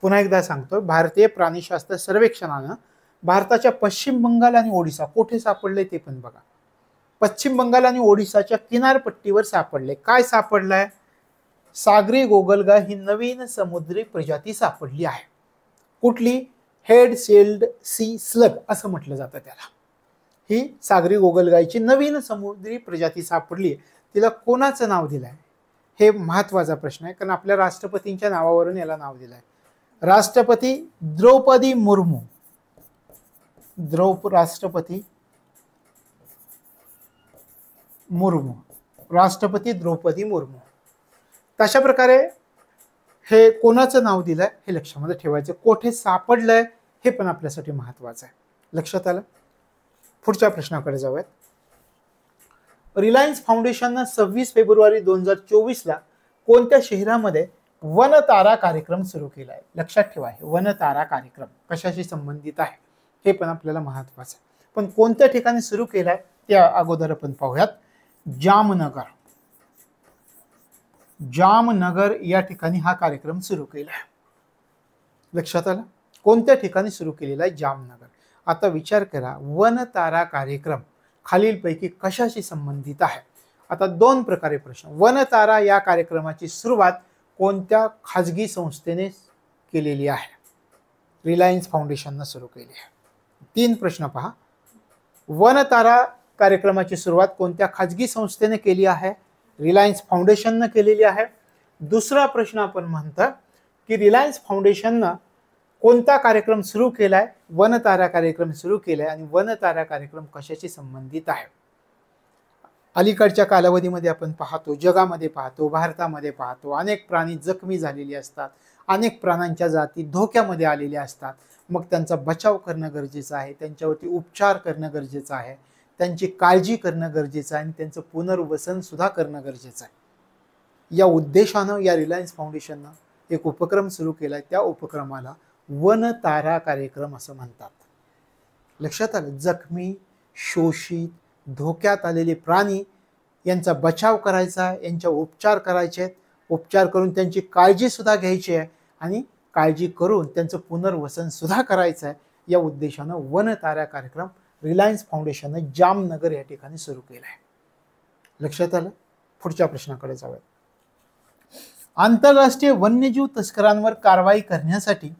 पुन्हा एकदा सांगतो, भारतीय प्राणीशास्त्र सर्वेक्षणानं भारताच्या पश्चिम बंगाल आणि ओडिसा कुठे सापडले ते पण बघा. पश्चिम बंगाल आणि ओडिसाच्या किनारपट्टीवर सापडले. काय सापडलंय? सागरी गोगलगाय ही नवीन समुद्री प्रजाती सापडली आहे. कुठली? हेड सेल्ड सी स्लग असं म्हटलं जातं त्याला. ही सागरी गोगलगायची नवीन समुद्री प्रजाती सापडली. तिला कोणाचं नाव दिलंय हे महत्वाचा प्रश्न आहे, कारण आपल्या राष्ट्रपतींच्या नावावरून याला नाव दिलंय. राष्ट्रपती द्रौपदी मुर्मू. राष्ट्रपती द्रौपदी मुर्मू. तशा प्रकारे हे कोणाचं नाव दिलंय हे लक्षामध्ये ठेवायचं. कोठे सापडलंय हे पण आपल्यासाठी महत्वाचं आहे. लक्षात आलं. पुढच्या प्रश्नाकडे जाऊयात. रिलायन्स फाउंडेशननं 26 फेब्रुवारी 2024 ला कोणत्या शहरामध्ये वनतारा कार्यक्रम सुरू केला आहे? लक्षात ठेवा, हे वनतारा कार्यक्रम कशाशी संबंधित आहे हे पण आपल्याला महत्वाचं आहे. पण कोणत्या ठिकाणी सुरू केलाय त्या अगोदर आपण पाहूयात. जामनगर या ठिकाणी हा कार्यक्रम सुरू केला आहे. लक्षात आलं. कोणत्या ठिकाणी सुरू केलेला आहे? जामनगर. आता विचार करा, वनतारा कार्यक्रम खालीलपैकी कशाशी संबंधित आहे? आता 2 प्रकारे प्रश्न. वनतारा या कार्यक्रमाची सुरुवात कोणत्या खाजगी संस्थेने केलेली आहे? रिलायन्स फाउंडेशनने सुरू केली आहे. 3 प्रश्न पहा. वनतारा कार्यक्रमाची सुरुवात कोणत्या खाजगी संस्थेने केली आहे? रिलायन्स फाउंडेशनने केलेली आहे. दुसरा प्रश्न आपण म्हणतो की रिलायन्स फाउंडेशनने कोणता कार्यक्रम सुरू केलाय? वनतारा कार्यक्रम सुरू केलाय. आणि वनतारा कार्यक्रम कशाशी संबंधित आहे? अलीकडच्या कालावधीमध्ये आपण पाहतो, जगामध्ये पाहतो, भारतामध्ये पाहतो, अनेक प्राणी जखमी झालेले असतात, अनेक प्राण्यांच्या जाती धोक्यामध्ये आलेल्या असतात. मग त्यांचा बचाव करणं गरजेचं आहे, त्यांच्यावरती उपचार करणं गरजेचं आहे, त्यांची काळजी करणं गरजेचं आहे आणि त्यांचं पुनर्वसन सुद्धा करणं गरजेचं आहे. या उद्देशानं या रिलायन्स फाउंडेशननं एक उपक्रम सुरू केलाय. त्या उपक्रमाला वनतारा कार्यक्रम असं म्हणतात. लक्षात आलं. जखमी, शोषित, धोक्यात आलेले प्राणी यांचा बचाव करायचा, यांचा उपचार करायचे आहेत, उपचार करून त्यांची काळजी सुद्धा घ्यायची आहे आणि काळजी करून त्यांचं पुनर्वसन सुद्धा करायचं आहे. या उद्देशानं वनतारा कार्यक्रम रिलायन्स फाउंडेशनने जामनगर या ठिकाणी सुरू केला आहे. लक्षात आलं. पुढच्या प्रश्नाकडे जाऊया. आंतरराष्ट्रीय वन्यजीव तस्करांवर कारवाई करण्यासाठी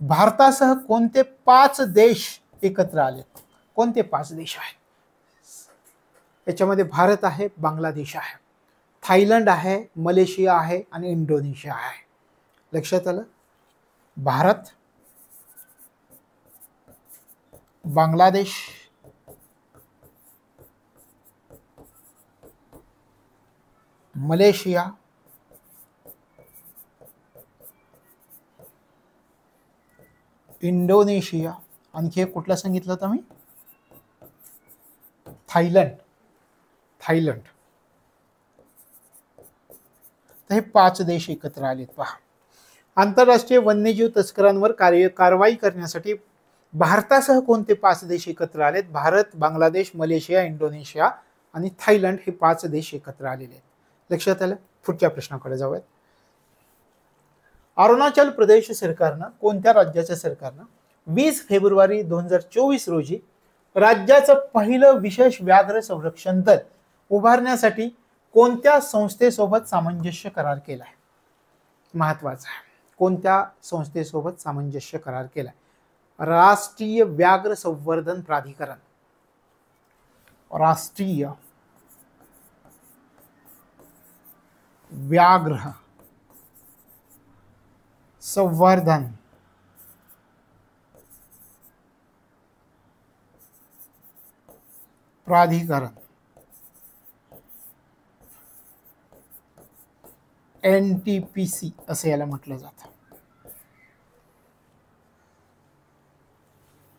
भारतासह कोणते 5 देश एकत्र आले? कोणते 5 देश आहेत? याच्यामध्ये भारत आहे, बांगलादेश आहे, थायलंड आहे, मलेशिया आहे आणि इंडोनेशिया आहे. लक्षात आलं. भारत, बांगलादेश, मलेशिया, इंडोनेशिया, आणखी एक कुठला सांगितलं होतं मी? थायलंड. तर हे 5 देश एकत्र आलेत. पहा, आंतरराष्ट्रीय वन्यजीव तस्करांवर कारवाई करण्यासाठी भारतासह कोणते 5 देश एकत्र आलेत? भारत, बांगलादेश, मलेशिया, इंडोनेशिया आणि थायलंड हे 5 देश एकत्र आलेले आहेत. लक्षात आलं. पुढच्या प्रश्नाकडे जाऊयात. अरुणाचल प्रदेश सरकारनं, कोणत्या राज्याच्या सरकारनं 20 फेब्रुवारी 2024 रोजी राज्याचं पहिलं विशेष व्याघ्र संरक्षण दल उभारण्यासाठी कोणत्या संस्थेसोबत सामंजस्य करार केलाय? महत्वाचा आहे. कोणत्या संस्थेसोबत सामंजस्य करार केलाय? राष्ट्रीय व्याघ्र संवर्धन प्राधिकरण. राष्ट्रीय व्याघ्र संवर्धन प्राधिकरण, NTPC असे याला म्हटलं जातं.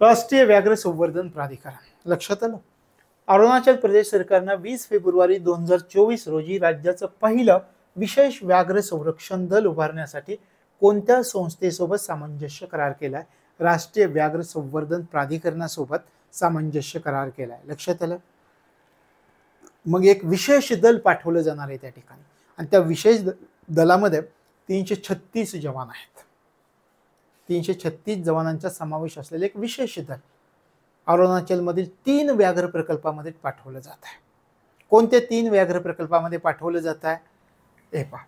राष्ट्रीय व्याघ्र संवर्धन प्राधिकरण. लक्षात आलं? अरुणाचल प्रदेश सरकारनं 20 फेब्रुवारी 2024 रोजी राज्याचं पहिलं विशेष व्याघ्र संरक्षण दल उभारण्यासाठी कोणत्या संस्थेसोबत सामंजस्य करार केलाय? राष्ट्रीय व्याघ्र संवर्धन प्राधिकरणासोबत सामंजस्य करार केलाय. लक्षात आलं? मग एक विशेष दल पाठवलं जाणार आहे त्या ठिकाणी, आणि त्या विशेष दलामध्ये 336 जवान आहेत. 336 जवानांचा समावेश असलेले एक विशेष दल अरुणाचलमधील 3 व्याघ्र प्रकल्पामध्ये पाठवलं जात आहे. कोणत्या 3 व्याघ्र प्रकल्पामध्ये पाठवलं जात आहे? हे पहा,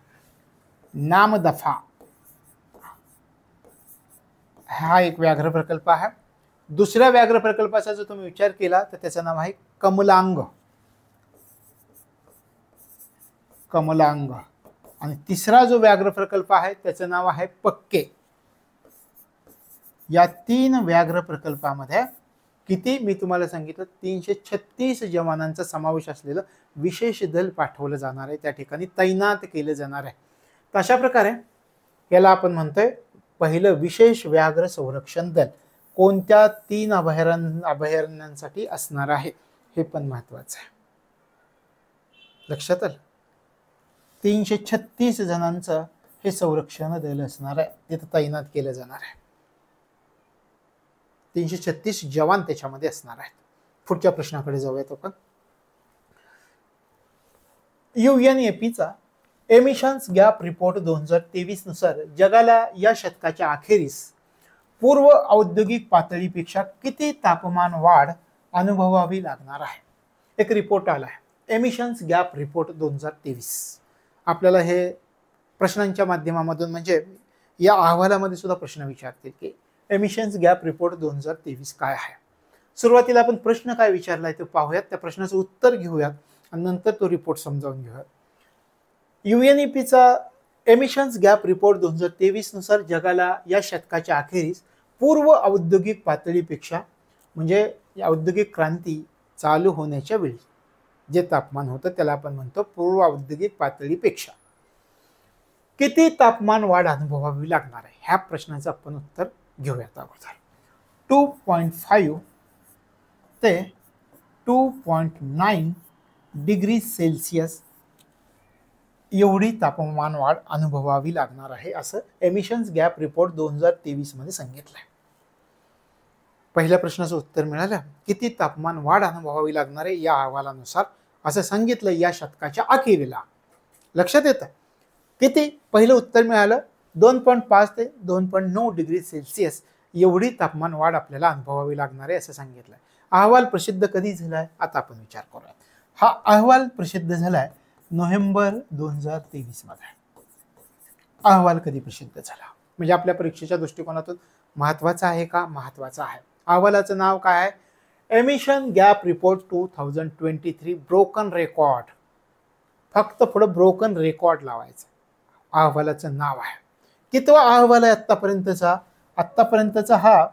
नामदफा हा एक व्याघ्र प्रकल्प आहे. दुसऱ्या व्याघ्र प्रकल्पाचा जर तुम्ही विचार केला तर त्याचं नाव आहे कमलांग. कमलांग. आणि तिसरा जो व्याघ्र प्रकल्प आहे त्याचं नाव आहे पक्के. या 3 व्याघ्र प्रकल्पामध्ये किती, मी तुम्हाला सांगितलं, 336 जवानांचा समावेश असलेलं विशेष दल पाठवलं जाणार आहे, त्या ठिकाणी तैनात केलं जाणार आहे. तशा प्रकारे याला आपण म्हणतोय पहिलं विशेष व्याघ्र संरक्षण दल कोणत्या 3 अभयारण्यांसाठी असणार आहे हे पण महत्वाचं आहे. लक्षात आलं? 336 जणांचं हे संरक्षण दल असणार आहे, तिथं तैनात केलं जाणार आहे. 336 जवान त्याच्यामध्ये असणार आहेत. पुढच्या प्रश्नाकडे जाऊयात आपण. UNEPचा एमिशन्स गॅप रिपोर्ट 2023 नुसार जगाला या शतकाच्या अखेरीस पूर्व औद्योगिक पातळीपेक्षा किती तापमान वाढ अनुभवावी लागणार आहे? एक रिपोर्ट आला आहे, एमिशन्स गॅप रिपोर्ट 2023. आपल्याला हे प्रश्नांच्या माध्यमामधून, म्हणजे या अहवालामध्ये सुद्धा प्रश्न विचारतील की एमिशन्स गॅप रिपोर्ट 2023 काय आहे. सुरुवातीला आपण प्रश्न काय विचारलाय ते पाहूयात, त्या प्रश्नाचं उत्तर घेऊयात आणि नंतर तो रिपोर्ट समजावून घेऊयात. UNEPचा एमिशन्स गॅप रिपोर्ट 2023 नुसार जगाला या शतकाच्या अखेरीस पूर्व औद्योगिक पातळीपेक्षा, म्हणजे या औद्योगिक क्रांती चालू होण्याच्या वेळी जे तापमान होतं त्याला आपण म्हणतो पूर्व औद्योगिक पातळीपेक्षा किती तापमान वाढ अनुभवावी लागणार आहे. ह्या प्रश्नाचं आपण उत्तर घेऊयात अगोदर. 2.5 ते 2.9 डिग्री सेल्सिअस एवढी तापमान वाढ अनुभवावी लागणार आहे, असं एमिशन्स गॅप रिपोर्ट 2023 मध्ये सांगितलंय. पहिल्या प्रश्नाचं उत्तर मिळालं, किती तापमान वाढ अनुभवावी लागणार आहे या अहवालानुसार असं सांगितलं या शतकाच्या अखेरीला. लक्षात येतं किती? पहिलं उत्तर मिळालं 2.5 ते 2.9 डिग्री सेल्सिअस एवढी तापमान वाढ आपल्याला अनुभवावी लागणार आहे असं सांगितलंय. अहवाल प्रसिद्ध कधी झालाय आता आपण विचार करूया. हा अहवाल प्रसिद्ध झालाय नोव्हेंबर 2023 मध्ये. अहवाल कधी प्रसिद्ध झाला म्हणजे आपल्या परीक्षेच्या दृष्टिकोनातून महत्वाचा आहे का? महत्वाचा आहे. अहवालाचं नाव काय आहे? Emission gap report 2023 broken record. फक्त पुढं ब्रोकन रेकॉर्ड लावायचं अहवालाचं नाव आहे. कितवा अहवाल आहे आतापर्यंतचा? आतापर्यंतचा हा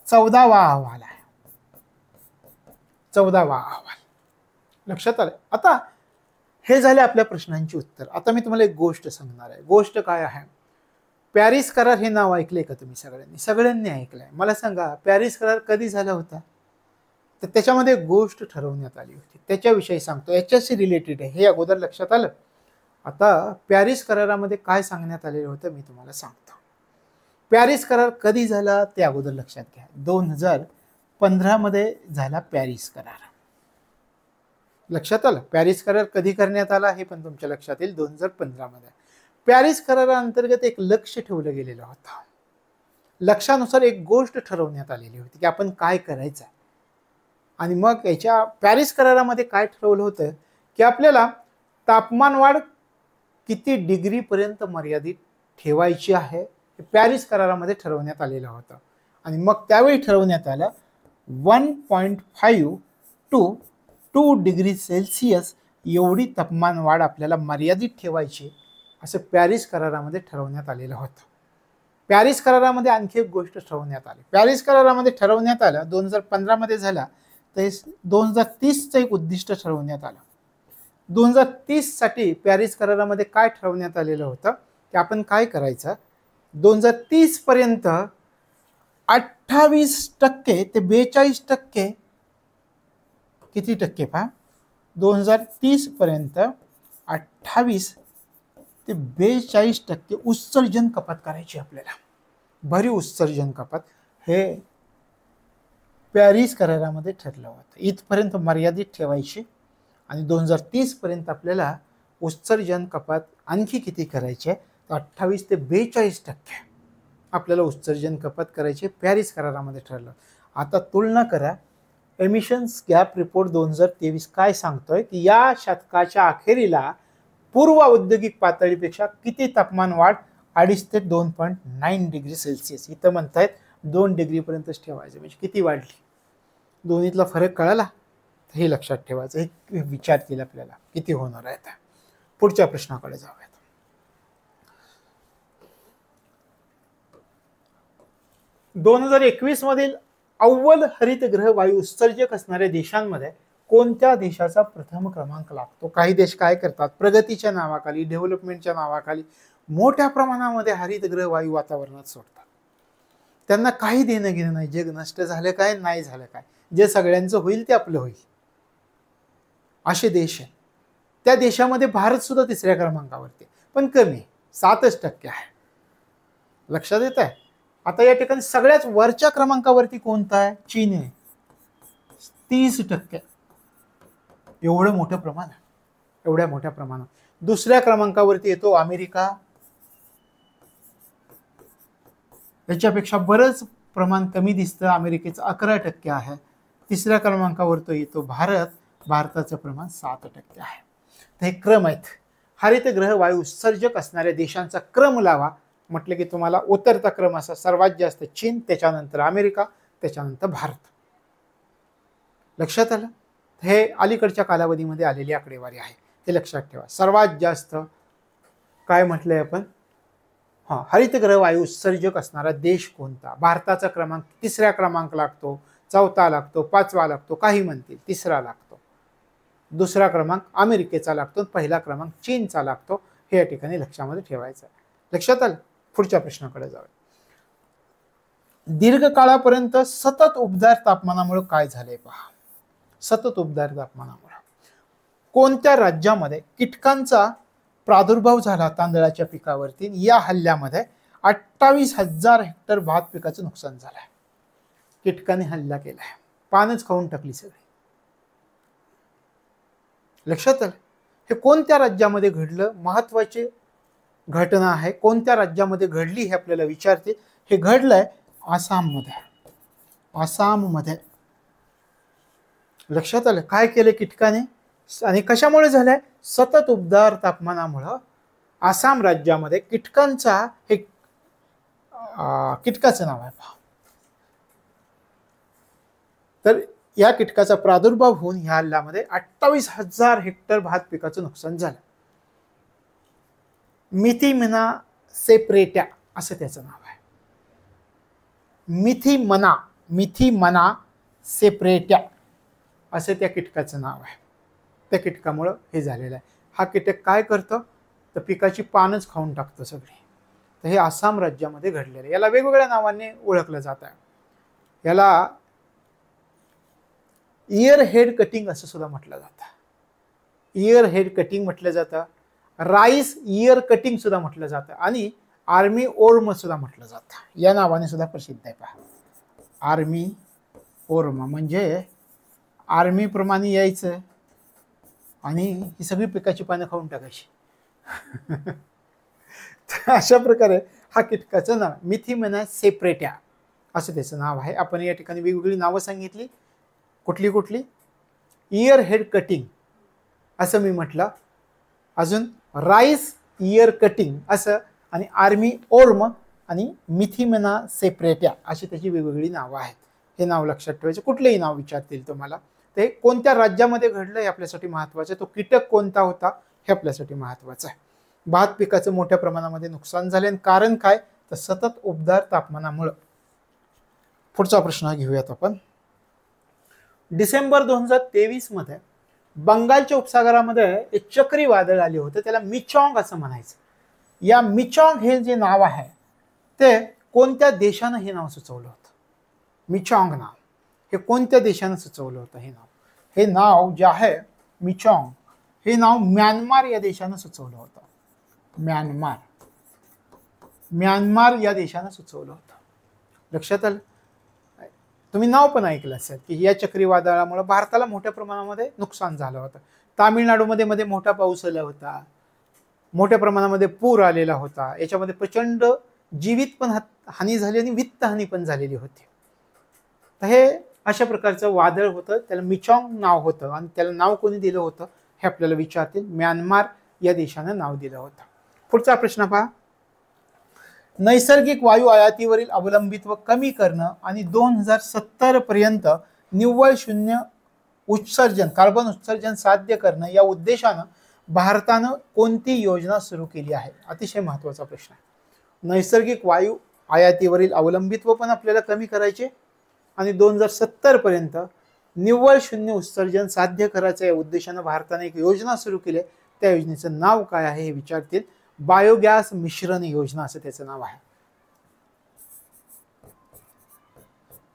14वा अहवाल आहे. 14वा अहवाल. लक्षात आलं? आता हे झाले आपल्या प्रश्नांची उत्तर. आता मी तुम्हाला एक गोष्ट सांगणार आहे. गोष्ट काय आहे? पॅरिस करार हे नाव ऐकलंय का तुम्ही सगळ्यांनी? सगळ्यांनी ऐकलंय. मला सांगा पॅरिस करार कधी झाला होता? तर त्याच्यामध्ये एक गोष्ट ठरवण्यात आली होती, त्याच्याविषयी सांगतो, याच्याशी रिलेटेड आहे. हे अगोदर लक्षात आलं. आता पॅरिस करारामध्ये काय सांगण्यात आलेलं होतं मी तुम्हाला सांगतो. पॅरिस करार कधी झाला ते अगोदर लक्षात घ्या. 2015 मध्ये झाला पॅरिस करार. लक्षात आलं? पॅरिस करार कधी करण्यात आला हे पण तुमच्या लक्षात येईल. 2015 मध्ये. पॅरिस कराराअंतर्गत एक लक्ष्य ठेवलं गेलेलं होतं. लक्ष्यानुसार एक गोष्ट ठरवण्यात आलेली होती की आपण काय करायचं आहे. आणि मग याच्या पॅरिस करारामध्ये काय ठरवलं होतं की आपल्याला तापमान वाढ किती डिग्रीपर्यंत मर्यादित ठेवायची आहे हे पॅरिस करारामध्ये ठरवण्यात आलेलं होतं. आणि मग त्यावेळी ठरवण्यात आलं 1.5 टू 2 डिग्री सेल्सिअस एवढी तापमान वाढ आपल्याला मर्यादित ठेवायची असं पॅरिस करारामध्ये ठरवण्यात आलेलं होतं. पॅरिस करारामध्ये आणखी एक गोष्ट ठरवण्यात आली. पॅरिस करारामध्ये ठरवण्यात आलं 2015 मध्ये झाला, तर 2030चं एक उद्दिष्ट ठरवण्यात आलं. 2030 साठी पॅरिस करारामध्ये काय ठरवण्यात आलेलं होतं की आपण काय करायचं, 2030 पर्यंत 28% ते 42% किती टक्के पहा, 2030 पर्यंत 28 ते 42% उत्सर्जन कपात करायची आपल्याला. भरीव उत्सर्जन कपात हे पॅरिस करारामध्ये ठरलं होतं. इथपर्यंत मर्यादित ठेवायची आणि 2030 पर्यंत आपल्याला उत्सर्जन कपात आणखी किती करायचे, 28 ते 42% आपल्याला उत्सर्जन कपात करायचे पॅरिस करारामध्ये ठरलं. आता तुलना करा, एमिशन्स गॅप रिपोर्ट 2023 काय सांगतोय की या शतकाच्या अखेरीला पूर्व औद्योगिक पातळीपेक्षा किती तापमान वाढ, 2.5 ते 2.9 डिग्री सेल्सिअस. इथं म्हणतायत 2 डिग्रीपर्यंतच ठेवायचं, म्हणजे किती वाढली. दोन्हीतला फरक कळाला, हे लक्षात ठेवायचं. हे विचारतील आपल्याला किती होणार आहे. पुढच्या प्रश्नाकडे जाऊयात. (2021) मधील अव्वल हरितगृह वायू उत्सर्जक असणाऱ्या देशांमध्ये कोणत्या देशाचा प्रथम क्रमांक लागतो? काही देश काय करतात, प्रगतीच्या नावाखाली, डेव्हलपमेंटच्या नावाखाली मोठ्या प्रमाणामध्ये हरितगृह वायू वातावरणात सोडतात. त्यांना काही देणं घेणं नाही, जग नष्ट झालं काय नाही झालं काय, जे सगळ्यांचं होईल ते आपलं होईल, असे देश आहेत. त्या देशामध्ये भारत सुद्धा 3ऱ्या क्रमांकावरती, पण कमी 7% आहे. लक्षात येत आहे. आता या ठिकाणी सगळ्यात वरच्या क्रमांकावरती कोणता आहे, चीन आहे, 30%. एवढं मोठं प्रमाण आहे, एवढ्या मोठ्या प्रमाणात. 2ऱ्या क्रमांकावरती येतो अमेरिका, याच्यापेक्षा बरंच प्रमाण कमी दिसतं, अमेरिकेचं 11% आहे. 3ऱ्या क्रमांकावर तो येतो भारत, भारताचं प्रमाण 7% आहे. तर हे क्रम आहेत. हरितगृह वायू उत्सर्जक असणाऱ्या देशांचा क्रम लावा म्हटलं की तुम्हाला उतरता क्रम असा, सर्वात जास्त चीन, त्याच्यानंतर अमेरिका, त्याच्यानंतर भारत. लक्षात आलं. हे अलीकडच्या कालावधीमध्ये आलेली आकडेवारी आहे, हे लक्षात ठेवा. सर्वात जास्त काय म्हटलंय आपण, हरितगृह वायू उत्सर्जक असणारा देश कोणता. भारताचा क्रमांक 3ऱ्या क्रमांक लागतो, 4था लागतो, 5वा लागतो, काही म्हणतील 3रा लागतो. 2रा क्रमांक अमेरिकेचा लागतो, पहिला क्रमांक चीनचा लागतो. हे या ठिकाणी लक्षामध्ये ठेवायचं आहे. लक्षात आलं. पुढच्या प्रश्नाकडे जाऊया. दीर्घकाळापर्यंत सतत उबदार तापमानामुळे काय झालंय पहा. सतत उबदार तापमानामुळे कोणत्या राज्यामध्ये कीटकांचा प्रादुर्भाव झाला तांदळाच्या पिकावरती. या हल्ल्यामध्ये 28,000 हेक्टर भात पिकाचं नुकसान झालंय. कीटकाने हल्ला केलाय, पानच खाऊन टाकली सगळी. लक्षात आलं. हे कोणत्या राज्यामध्ये घडलं, महत्वाची घटना आहे. कोणत्या राज्यामध्ये घडली हे आपल्याला विचारते. हे घडलंय आसाममध्ये. आसाममध्ये. लक्षात आलं. काय केलं कीटकाने आणि कशामुळे झालंय, सतत उबदार तापमानामुळे आसाम राज्यामध्ये कीटकांचा, हे कीटकाचं नाव आहे पहा. तर या कीटकाचा प्रादुर्भाव होऊन ह्या हल्ल्यामध्ये 28,000 हेक्टर भात पिकाचं नुकसान झालं. मिथिमना सेप्रेट्या असं त्याचं नाव आहे. मिथिमना सेप्रेट्या असं त्या कीटकाचं नाव आहे. त्या कीटकामुळं हे झालेलं आहे. हा कीटक काय करतं, तर पिकाची पानच खाऊन टाकतं सगळी. तर हे आसाम राज्यामध्ये घडलेलं आहे. याला वेगवेगळ्या नावाने ओळखलं जात आहे. याला इयर हेड कटिंग असं सुद्धा म्हटलं जातं. इयर हेड कटिंग म्हटलं जातं, राईस इयर कटिंग सुद्धा म्हटलं जातं आणि आर्मी ओर्म सुद्धा म्हटलं जातं. या नावाने सुद्धा प्रसिद्ध आहे पहा. आर्मी ओर्म म्हणजे आर्मी प्रमाणे यायचं आणि ही सगळी पिकाची पानं खाऊन टाकायची. तर अशा प्रकारे हा कीटकाचं नाव मिथिमेना सेपरेट्या असं त्याचं नाव आहे. आपण या ठिकाणी वेगवेगळी नावं सांगितली. कुठली कुठली? इयर हेड कटिंग असं मी म्हटलं, अजून राईस इयर कटिंग असं, आणि आर्मी ओर्म आणि मिथिमेना सेपरेट्या अशी त्याची वेगवेगळी नावं आहेत. हे नाव लक्षात ठेवायचं. कुठलेही नाव विचारतील तुम्हाला. ते कोणत्या राज्यामध्ये घडलं हे आपल्यासाठी महत्त्वाचं आहे. तो कीटक कोणता होता हे आपल्यासाठी महत्त्वाचं आहे. भात पिकाचं मोठ्या प्रमाणामध्ये नुकसान झाले आणि कारण काय? तर सतत उबदार तापमानामुळे. पुढचा प्रश्न घेऊयात आपण. डिसेंबर 2023 मध्ये बंगालच्या उपसागरामध्ये एक चक्रीवादळ आले होते, त्याला मिचॉंग असं म्हणायचं. या मिचॉंग हे जे नाव आहे ते कोणत्या देशानं हे नाव सुचवलं होतं? मिचॉंग नाव हे कोणत्या देशानं सुचवलं होतं? हे नाव जे आहे मिचॉंग हे नाव म्यानमार या देशानं सुचवलं होतं. म्यानमार या देशानं सुचवलं होतं. लक्षात आलं? तुम्ही नाव पण ऐकलं असेल की या चक्रीवादळामुळे भारताला मोठ्या प्रमाणामध्ये नुकसान झालं होतं. तामिळनाडूमध्ये मध्ये मोठा पाऊस आला होता, मोठ्या प्रमाणामध्ये पूर आलेला होता. याच्यामध्ये प्रचंड जीवित पण हानी झाली आणि वित्त हानी पण झालेली होती. तर हे अशा प्रकारचं वादळ होतं, त्याला मिचॉंग नाव होतं. आणि त्याला नाव कोणी दिलं होतं हे आपल्याला विचारतील. म्यानमार या देशानं नाव दिलं होतं. पुढचा प्रश्न पहा. नैसर्गिक वायू आयातीवरील अवलंबित्व कमी करणं आणि 2070 पर्यंत निव्वळ शून्य उत्सर्जन, कार्बन उत्सर्जन साध्य करणं या उद्देशानं भारतानं कोणती योजना सुरू केली आहे? अतिशय महत्त्वाचा प्रश्न आहे. नैसर्गिक वायू आयातीवरील अवलंबित्व पण आपल्याला कमी करायचे आणि 2070 पर्यंत निव्वळ शून्य उत्सर्जन साध्य करायचं या उद्देशानं भारताने एक योजना सुरू केली. त्या योजनेचं नाव काय आहे हे विचारतील. बायोगॅस मिश्रण योजना असं त्याचं नाव आहे.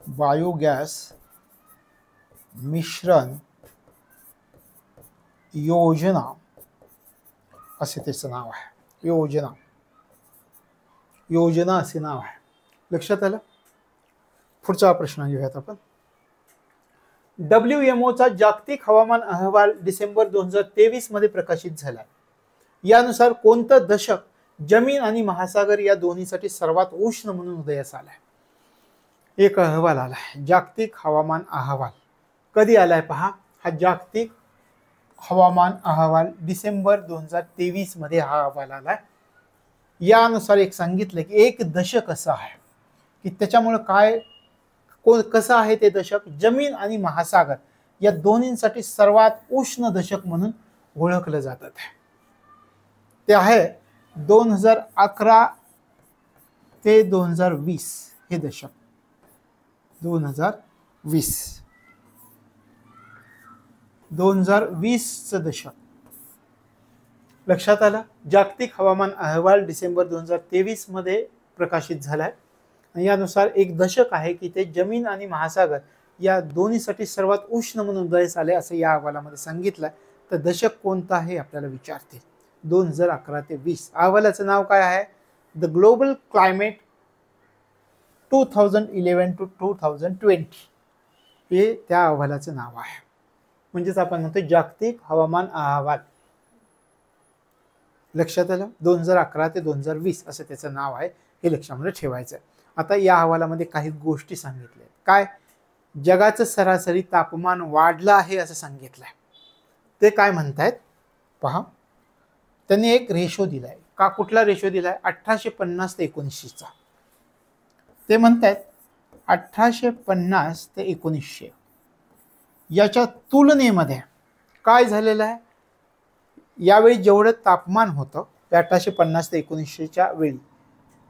बायोगॅस मिश्रण योजना असे त्याचं नाव आहे. योजना असे नाव आहे. लक्षात आलं? पुढचा प्रश्न घेऊयात आपण. WMOचा जागतिक हवामान अहवाल डिसेंबर 2023 मध्ये प्रकाशित झाला. यानुसार कोणतं दशक जमीन आणि महासागर या दोन्हीसाठी सर्वात उष्ण म्हणून उदयास आलाय? एक अहवाल आलाय, जागतिक हवामान अहवाल. कधी आलाय पहा. हा जागतिक हवामान अहवाल डिसेंबर 2023 मध्ये हा अहवाल आलाय. यानुसार एक सांगितलं की एक दशक असं आहे की त्याच्यामुळे काय कसं आहे ते दशक जमीन आणि महासागर या दोन्हींसाठी सर्वात उष्ण दशक म्हणून ओळखलं जातात. ते आहे 2011 ते 2020 हे दशक. 2020चं दशक. लक्षात आलं? जागतिक हवामान अहवाल डिसेंबर 2023 मध्ये प्रकाशित झालाय. यानुसार एक दशक आहे की ते जमीन आणि महासागर या दोन्हीसाठी सर्वात उष्ण म्हणून उदयास आले असं या अहवालामध्ये सांगितलंय. तर दशक कोणतं आहे आपल्याला विचारतील. 2011 ते 20. अहवालाचं नाव काय आहे? द ग्लोबल क्लायमेट 2011 to 2020 हे त्या अहवालाचं नाव आहे. म्हणजेच आपण म्हणतो जागतिक हवामान अहवाल. लक्षात आलं? 2011 ते 2020 असं त्याचं नाव आहे. हे लक्षामध्ये ठेवायचं आहे. आता या अहवालामध्ये काही गोष्टी सांगितल्या. काय? जगाचं सरासरी तापमान वाढलं आहे असं सांगितलंय. ते काय म्हणतायत पहा. त्यांनी एक रेशो दिलाय. का कुठला रेशो दिलाय? 1850 ते 1900चा. ते म्हणतायत 1850 ते 1900 याच्या तुलनेमध्ये काय झालेलं आहे? यावेळी जेवढं तापमान होतं ते 1850 ते 1900च्या वेळी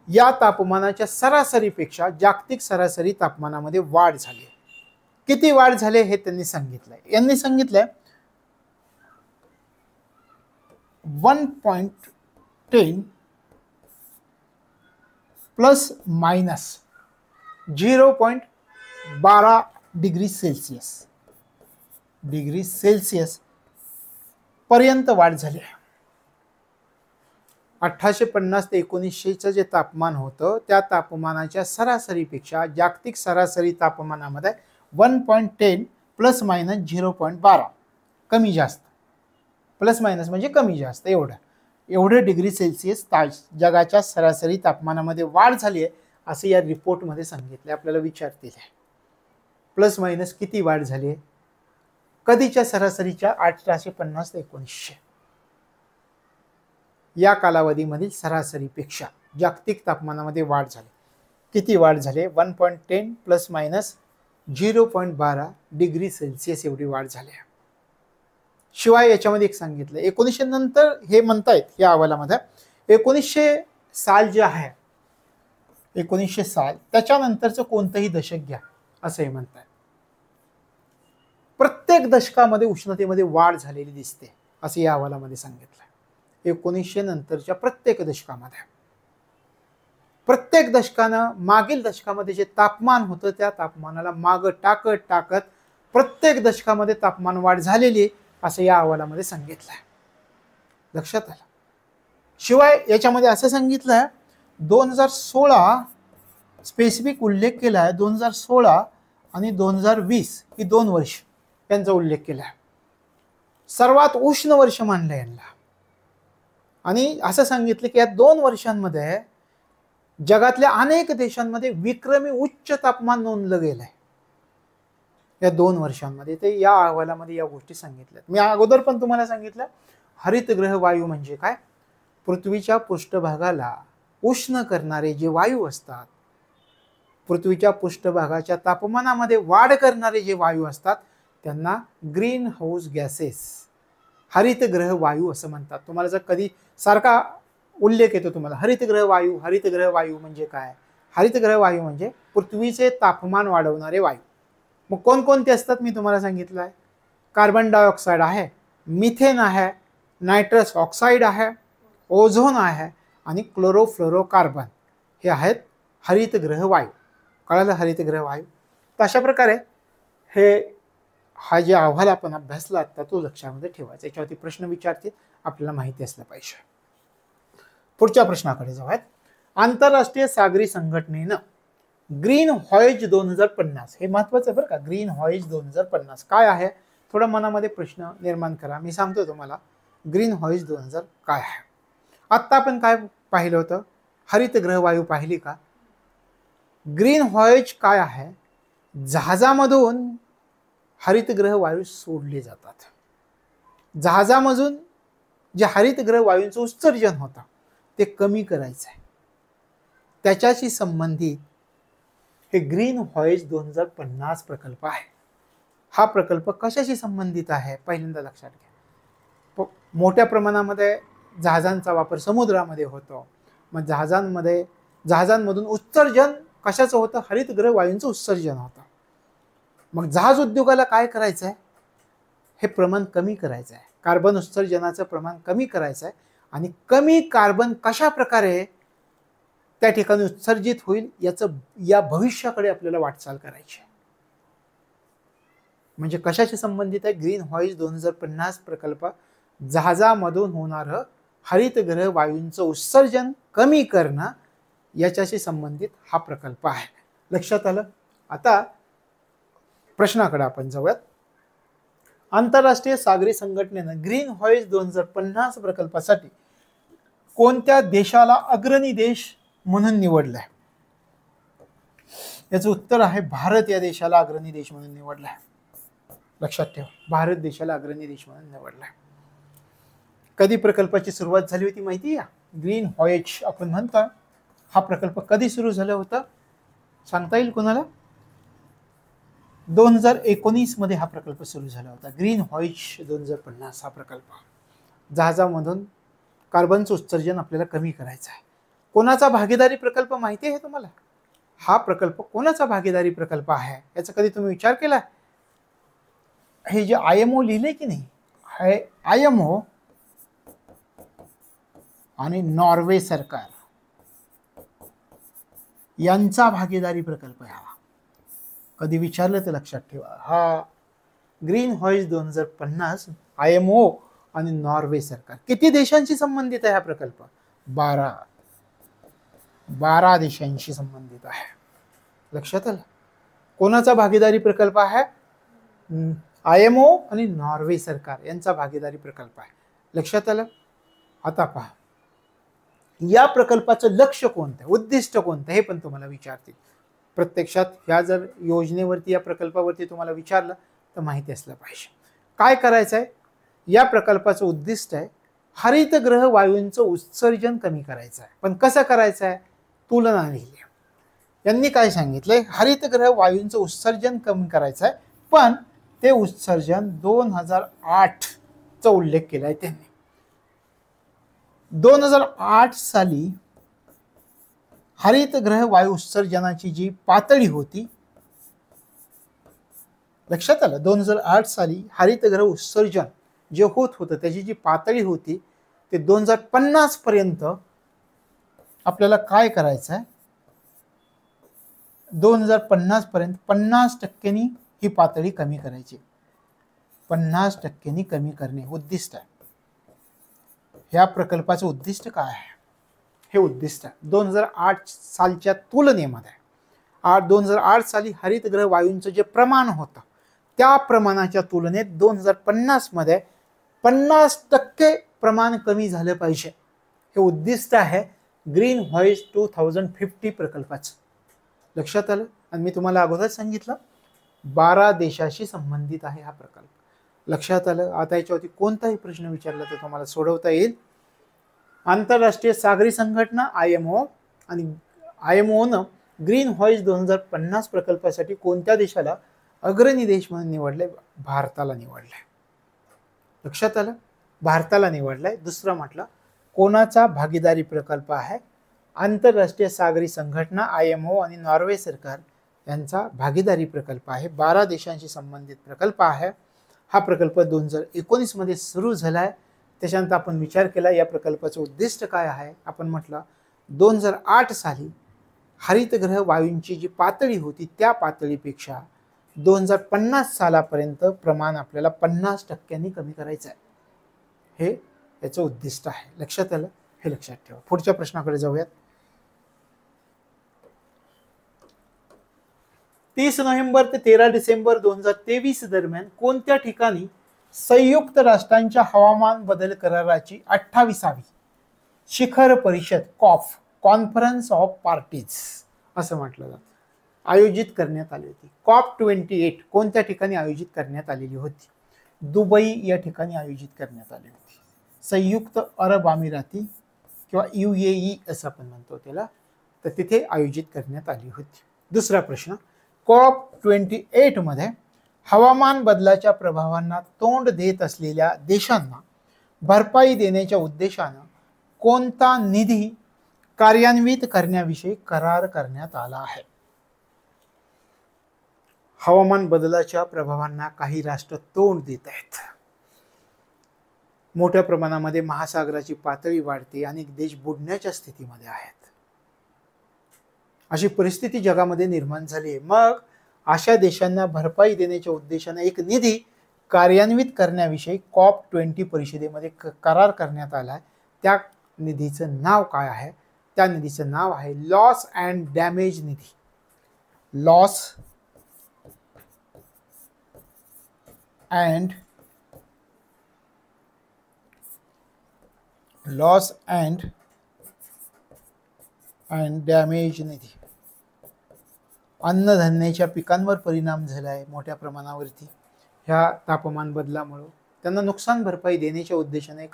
या तापमानाच्या सरासरीपेक्षा जागतिक सरासरी तापमानामध्ये वाढ झाली. किती वाढ झाली हे त्यांनी सांगितलंय. यांनी सांगितलंय 1.10 प्लस मायनस 0.12 डिग्री सेल्सिअस पर्यंत वाढ झाली आहे. 1850 ते 1900चं जे तापमान होतं त्या तापमानाच्या सरासरीपेक्षा जागतिक सरासरी तापमानामध्ये 1.10 प्लस मायनस 0.12 कमी जास्त. प्लस मायनस म्हणजे कमी जास्त एवढे डिग्री सेल्सिअस जगाच्या सरासरी तापमानामध्ये वाढ झाली आहे असं या रिपोर्टमध्ये सांगितलं. आपल्याला विचारतील प्लस मायनस किती वाढ झाली आहे, कधीच्या सरासरीच्या 1850 ते 1900 या कालावधीमधील सरासरीपेक्षा जागतिक तापमानामध्ये वाढ झाली. किती वाढ झाली? 1.10 प्लस मायनस 0.12 डिग्री सेल्सिअस एवढी वाढ झाली आहे. शिवाय याच्यामध्ये एक सांगितलं 1900 नंतर हे म्हणतायत या अहवालामध्ये 1900 साल जे आहे 1900 साल त्याच्यानंतरचं कोणतंही दशक घ्या असं हे म्हणतायत. प्रत्येक दशकामध्ये उष्णतेमध्ये वाढ झालेली दिसते असं या अहवालामध्ये सांगितलं. 1900 नंतरच्या प्रत्येक दशकामध्ये प्रत्येक दशकानं मागील दशकामध्ये जे तापमान होतं त्या तापमानाला मागं टाकत प्रत्येक दशकामध्ये तापमान वाढ झालेली असं या अहवालामध्ये सांगितलं आहे. लक्षात आलं. शिवाय याच्यामध्ये असं सांगितलं आहे 2016 स्पेसिफिक उल्लेख केला आहे. 2016 आणि 2020 ही 2 वर्ष यांचा उल्लेख केला आहे. सर्वात उष्ण वर्ष मानलं यांना. आणि असं सांगितलं की या 2 वर्षांमध्ये जगातल्या अनेक देशांमध्ये विक्रमी उच्च तापमान नोंदलं गेलंय या 2 वर्षांमध्ये. ते या अहवालामध्ये या गोष्टी सांगितल्यात. मी अगोदर पण तुम्हाला सांगितलं हरितगृह वायू म्हणजे काय? पृथ्वीच्या पृष्ठभागाला उष्ण करणारे जे वायू असतात, पृथ्वीच्या पृष्ठभागाच्या तापमानामध्ये वाढ करणारे जे वायू असतात त्यांना ग्रीन हाऊस गॅसेस हरितगृह वायू असं म्हणतात. तुम्हाला जर कधी सारखा उल्लेख येतो तुम्हाला हरितगृह वायू म्हणजे काय? हरितगृह वायू म्हणजे पृथ्वीचे तापमान वाढवणारे वायू. मग कोणकोणते असतात मी तुम्हाला सांगितलं आहे. कार्बन डायऑक्साईड आहे, मिथेन आहे, नायट्रस ऑक्साईड आहे, ओझोन आहे आणि क्लोरोफ्लोरोकार्बन हे आहेत हरितगृह वायू. कळालं? हरितगृह वायू. तर अशा प्रकारे हा जे अहवाल आपण अभ्यासला आता तो लक्षामध्ये ठेवायचा. याच्यावरती प्रश्न विचारतील आपल्याला माहिती असलं पाहिजे. पुढच्या प्रश्नाकडे जाऊयात. आंतरराष्ट्रीय सागरी संघटनेनं ग्रीन व्हॉयेज 2050 हे महत्वाचं आहे बरं का. ग्रीन व्हॉयेज 2050 काय आहे? थोडा मनामध्ये प्रश्न निर्माण करा. मी सांगतो तुम्हाला ग्रीन व्हॉयेज 2000 काय आहे. आत्ता आपण काय पाहिलं होतं? हरितगृह वायू पाहिली का? ग्रीन व्हॉयेज काय आहे? जहाजामधून हरितगृह वायू सोडले जातात. जहाजामधून जे हरितगृह वायूंचं उत्सर्जन होतं ते कमी करायचं आहे. त्याच्याशी संबंधित हे ग्रीन व्हॉयेज 2050 प्रकल्प आहे. हा प्रकल्प कशाशी संबंधित आहे? पहिल्यांदा लक्षात घ्या. मोठ्या प्रमाणामध्ये जहाजांचा वापर समुद्रामध्ये होतो. मग जहाजांमधून उत्सर्जन कशाचं होतं? हरितगृह वायूंचं उत्सर्जन होतं. मग जहाज उद्योगाला काय करायचं आहे? हे प्रमाण कमी करायचं आहे. कार्बन उत्सर्जनाचं प्रमाण कमी करायचं आहे. आणि कमी कार्बन कशा प्रकारे त्या ठिकाणी उत्सर्जित होईल या भविष्याकडे आपल्याला वाटचाल करायची आहे. म्हणजे कशाशी संबंधित आहे? ग्रीन व्हॉयेज 2050 प्रकल्प जहाजामधून होणारं हरितगृह वायूंचं उत्सर्जन कमी करणं याच्याशी संबंधित हा प्रकल्प आहे. लक्षात आलं? आता प्रश्नाकडे आपण जाऊयात. आंतरराष्ट्रीय सागरी संघटनेनं ग्रीन व्हॉयेज 2050 प्रकल्पासाठी कोणत्या देशाला अग्रणी देश म्हणून निवडलाय? याचं उत्तर आहे भारत या देशाला अग्रणी देश म्हणून निवडलाय. लक्षात ठेवा, भारत देशाला अग्रणी देश म्हणून निवडलाय. कधी प्रकल्पाची सुरुवात झाली होती माहिती आहे? ग्रीन व्हॉयेज आपण म्हणतो हा प्रकल्प कधी सुरू झाला होता सांगता येईल कोणाला? 2019 मध्ये हा प्रकल्प सुरू झाला होता. ग्रीन व्हॉयेज 2050 हा प्रकल्प जहाजामधून कार्बनचं उत्सर्जन आपल्याला कमी करायचं आहे. कोणाचा भागीदारी प्रकल्प माहिती आहे तुम्हाला? हा प्रकल्प कोणाचा भागीदारी प्रकल्प आहे याचा कधी तुम्ही विचार केला? हे जे IMO लिहिले की नाही, हे IMO आणि नॉर्वे सरकार यांचा भागीदारी प्रकल्प आहे. हा कधी विचारलं तर लक्षात ठेवा. हा ग्रीन व्हॉयेज 2050 IMO आणि नॉर्वे सरकार किती देशांशी संबंधित आहे हा प्रकल्प? 12 देशांशी संबंधित आहे. लक्षात आलं? कोणाचा भागीदारी प्रकल्प आहे? IMO आणि नॉर्वे सरकार यांचा भागीदारी प्रकल्प आहे. लक्षात आलं? आता पहा या प्रकल्पाचं लक्ष्य कोणतं, उद्दिष्ट कोणतं हे पण तुम्हाला विचारतील. प्रत्यक्षात ह्या जर योजनेवरती या प्रकल्पावरती तुम्हाला विचारलं तर माहिती असलं पाहिजे. काय करायचं आहे, या प्रकल्पाचं उद्दिष्ट आहे हरितगृह वायूंचं उत्सर्जन कमी करायचं आहे. पण कसं करायचं आहे, तुलना लिहिली. यांनी काय सांगितलंय, हरितगृह वायूंचं उत्सर्जन कमी करायचं आहे, पण ते उत्सर्जन 2008चा उल्लेख केलाय त्यांनी. 2008 साली हरितगृह वायू उत्सर्जनाची जी पातळी होती, लक्षात आलं, 2008 साली हरितगृह उत्सर्जन जे होत होतं त्याची जी पातळी होती ते 2050 पर्यंत आपल्याला काय करायचं आहे, 2050 पर्यंत 50% ही पातळी कमी करायची. 50% कमी करणे उद्दिष्ट आहे. ह्या प्रकल्पाचं उद्दिष्ट काय आहे, हे उद्दिष्ट आहे 2008 सालच्या तुलनेमध्ये. 2008 साली हरितगृह वायूंचं जे प्रमाण होतं त्या प्रमाणाच्या तुलनेत 2050 मध्ये 50% प्रमाण कमी झालं पाहिजे. हे उद्दिष्ट आहे ग्रीन व्हॉइस 2050 प्रकल्पाचं. लक्षात आलं. आणि मी तुम्हाला अगोदर सांगितलं 12 देशाशी संबंधित आहे हा प्रकल्प. लक्षात आलं. आता याच्यावरती कोणताही प्रश्न विचारला तर तुम्हाला सोडवता येईल. आंतरराष्ट्रीय सागरी संघटना IMO आणि IMOनं ग्रीन व्हॉइस 2050 प्रकल्पासाठी कोणत्या देशाला अग्रणी देश म्हणून निवडले, भारताला निवडलंय. लक्षात आलं, भारताला निवडलंय. दुसरं म्हटलं कोणाचा भागीदारी प्रकल्प आहे, आंतरराष्ट्रीय सागरी संघटना IMO आणि नॉर्वे सरकार यांचा भागीदारी प्रकल्प आहे. 12 देशांशी संबंधित प्रकल्प आहे. हा प्रकल्प 2019 मध्ये सुरू झालाय. त्याच्यानंतर आपण विचार केला या प्रकल्पाचं उद्दिष्ट काय आहे. आपण म्हटलं 2008 साली हरितगृह वायूंची जी पातळी होती त्या पातळीपेक्षा 2050 सालापर्यंत प्रमाण आपल्याला 50% कमी करायचं आहे. हे याचं उद्दिष्ट आहे. लक्षात आलं, हे लक्षात ठेवा. पुढच्या प्रश्नाकडे जाऊयात. 30 नोव्हेंबर ते 13 डिसेंबर 2023 दरम्यान कोणत्या ठिकाणी संयुक्त राष्ट्रांच्या हवामान बदल कराराची 28वी शिखर परिषद कॉफ कॉन्फरन्स ऑफ पार्टीज असं म्हटलं जातं आयोजित करण्यात आली होती. COP28 कोणत्या ठिकाणी आयोजित करण्यात आलेली होती, दुबई या ठिकाणी आयोजित करण्यात आली होती. संयुक्त अरब अमिराती किंवा UAE असं आपण म्हणतो त्याला, तर तिथे आयोजित करण्यात आली होती. दुसरा प्रश्न, COP28 मध्ये हवामान बदलाच्या प्रभावांना तोंड देत असलेल्या देशांना भरपाई देण्याच्या उद्देशानं कोणता निधी कार्यान्वित करण्याविषयी करार करण्यात आला आहे. हवामान बदलाच्या प्रभावांना काही राष्ट्र तोंड देत आहेत. मोठ्या प्रमाणामध्ये महासागराची पातळी वाढते, अनेक देश बुडण्याच्या स्थितीमध्ये आहेत. अशी परिस्थिती जगामध्ये निर्माण झाली आहे. मग अशा देशांना भरपाई देण्याच्या उद्देशाने एक निधी कार्यान्वित करण्याविषयी COP20 परिषदेमध्ये करार करण्यात आला आहे. त्या निधीचं नाव काय आहे, त्या निधीचं नाव आहे लॉस अँड डॅमेज निधी. लॉस अँड डॅमेज निधी. अन्नधान्याच्या पिकांवर परिणाम झाला आहे मोठ्या प्रमाणावरती ह्या तापमान बदलामुळे. त्यांना नुकसान भरपाई देण्याच्या उद्देशाने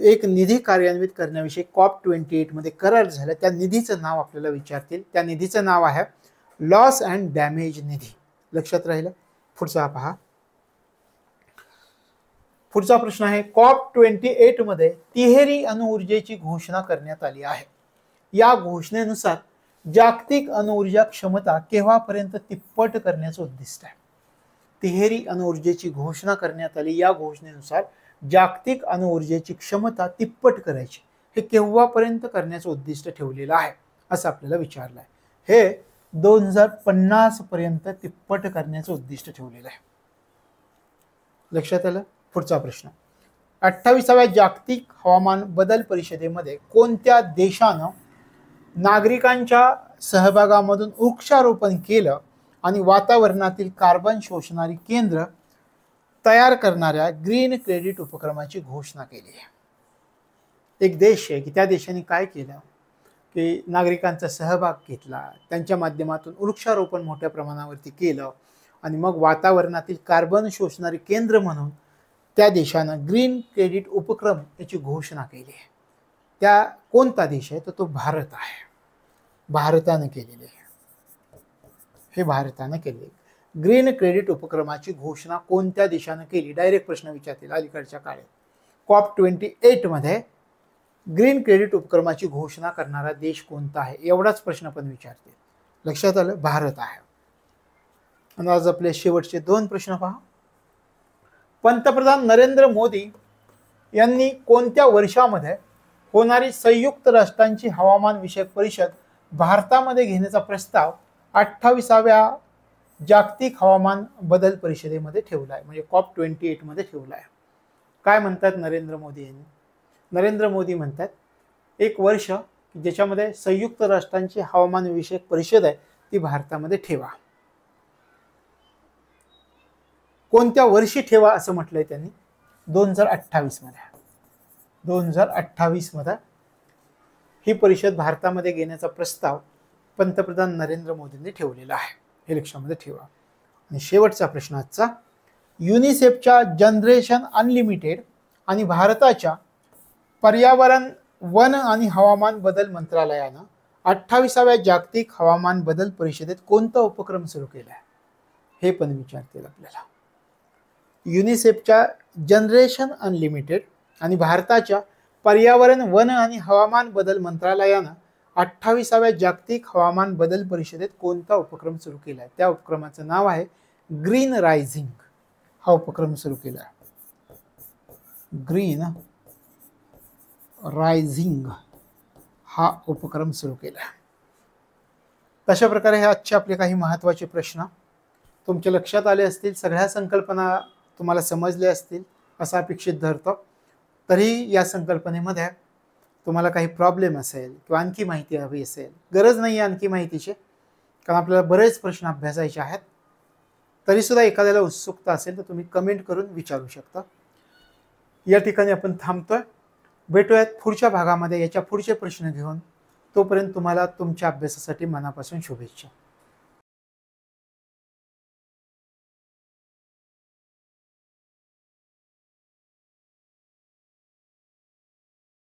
एक निधी कार्यान्वित करण्याविषयी COP28 मध्ये करार झाला. त्या निधीचं नाव आपल्याला विचारतील. त्या निधीचं नाव आहे लॉस अँड डॅमेज निधी. लक्षात राहिलं. पुढचा पहा. पुढचा प्रश्न आहे, COP28 मध्ये तिहेरी अणुऊर्जेची घोषणा करण्यात आली आहे. या घोषणेनुसार जागतिक अणुऊर्जा क्षमता केव्हापर्यंत तिप्पट करण्याचं उद्दिष्ट आहे. तिहेरी अणुऊर्जेची घोषणा करण्यात आली. या घोषणेनुसार जागतिक अणुऊर्जेची क्षमता तिप्पट करायची. हे केव्हापर्यंत करण्याचं उद्दिष्ट ठेवलेलं आहे असं आपल्याला विचारलं आहे. हे 2050 पर्यंत तिप्पट करण्याचं उद्दिष्ट ठेवलेलं आहे. लक्षात आलं. पुढचा प्रश्न, 28व्या जागतिक हवामान बदल परिषदेमध्ये कोणत्या देशानं नागरिकांच्या सहभागामधून वृक्षारोपण केलं आणि वातावरणातील कार्बन शोषणारी केंद्र तयार करणाऱ्या ग्रीन क्रेडिट उपक्रमाची घोषणा केली आहे. एक देश आहे की त्या देशाने काय केलं की नागरिकांचा सहभाग घेतला, त्यांच्या माध्यमातून वृक्षारोपण मोठ्या प्रमाणावरती केलं आणि मग वातावरणातील कार्बन शोषणारे केंद्र म्हणून त्या देशानं ग्रीन क्रेडिट उपक्रम याची घोषणा केली आहे. त्या कोणता देश आहे तर तो भारत आहे. भारतानं केलेली आहे. हे भारतानं केले. ग्रीन क्रेडिट उपक्रमाची घोषणा कोणत्या देशानं केली, डायरेक्ट प्रश्न विचारतील अलीकडच्या काळात. COP28 मध्ये ग्रीन क्रेडिट उपक्रमाची घोषणा करणारा देश कोणता आहे एवढाच प्रश्न पण विचारतील. लक्षात आलं, भारत आहे. आणि आज आपले शेवटचे 2 प्रश्न पहा. पंतप्रधान नरेंद्र मोदी यांनी कोणत्या वर्षामध्ये होणारी संयुक्त राष्ट्रांची हवामान विषयक परिषद भारतामध्ये घेण्याचा प्रस्ताव 28व्या जागतिक हवामान बदल परिषदेमध्ये ठेवला आहे, म्हणजे COP28 मध्ये ठेवला आहे. काय म्हणतात नरेंद्र मोदी यांनी? नरेंद्र मोदी म्हणतात एक वर्ष ज्याच्यामध्ये संयुक्त राष्ट्रांची हवामान विषयक परिषद आहे ती भारतामध्ये ठेवा. कोणत्या वर्षी ठेवा असं म्हटलंय त्यांनी? 2028 मध्ये. 2028 मध्ये ही परिषद भारतामध्ये घेण्याचा प्रस्ताव पंतप्रधान नरेंद्र मोदींनी ठेवलेला आहे. हे लक्षामध्ये ठेवा. आणि शेवटचा प्रश्न आजचा, युनिसेफच्या जनरेशन अनलिमिटेड आणि भारताच्या पर्यावरण, वन आणि हवामान बदल मंत्रालयानं 28व्या जागतिक हवामान बदल परिषदेत कोणता उपक्रम सुरू केला आहे हे पण विचारतील आपल्याला. युनिसेफच्या जनरेशन अनलिमिटेड आणि भारताच्या पर्यावरण, वन आणि हवामान बदल मंत्रालयानं 28व्या जागतिक हवामान बदल परिषदेत कोणता उपक्रम सुरू केला आहे? त्या उपक्रमाचं नाव आहे ग्रीन रायझिंग. हा उपक्रम सुरू केला आहे. ग्रीन रायझिंग हा उपक्रम सुरू केला. तशा प्रकारे हे आजचे आपले काही महत्त्वाचे प्रश्न तुमच्या लक्षात आले असतील. सगळ्या संकल्पना तुम्हाला समजल्या असतील असं अपेक्षित धरतो. तरी या संकल्पनेमध्ये तुम्हाला काही प्रॉब्लेम असेल किंवा आणखी माहिती हवी असेल, गरज नाही आहे आणखी माहितीची कारण आपल्याला बरेच प्रश्न अभ्यासायचे आहेत, तरीसुद्धा एखाद्याला उत्सुकता असेल तर तुम्ही कमेंट करून विचारू शकता. या ठिकाणी आपण थांबतोय. भेटूयात पुढच्या भागामध्ये याच्या पुढचे प्रश्न घेऊन. तोपर्यंत तुम्हाला तुमच्या अभ्यासासाठी मनापासून शुभेच्छा.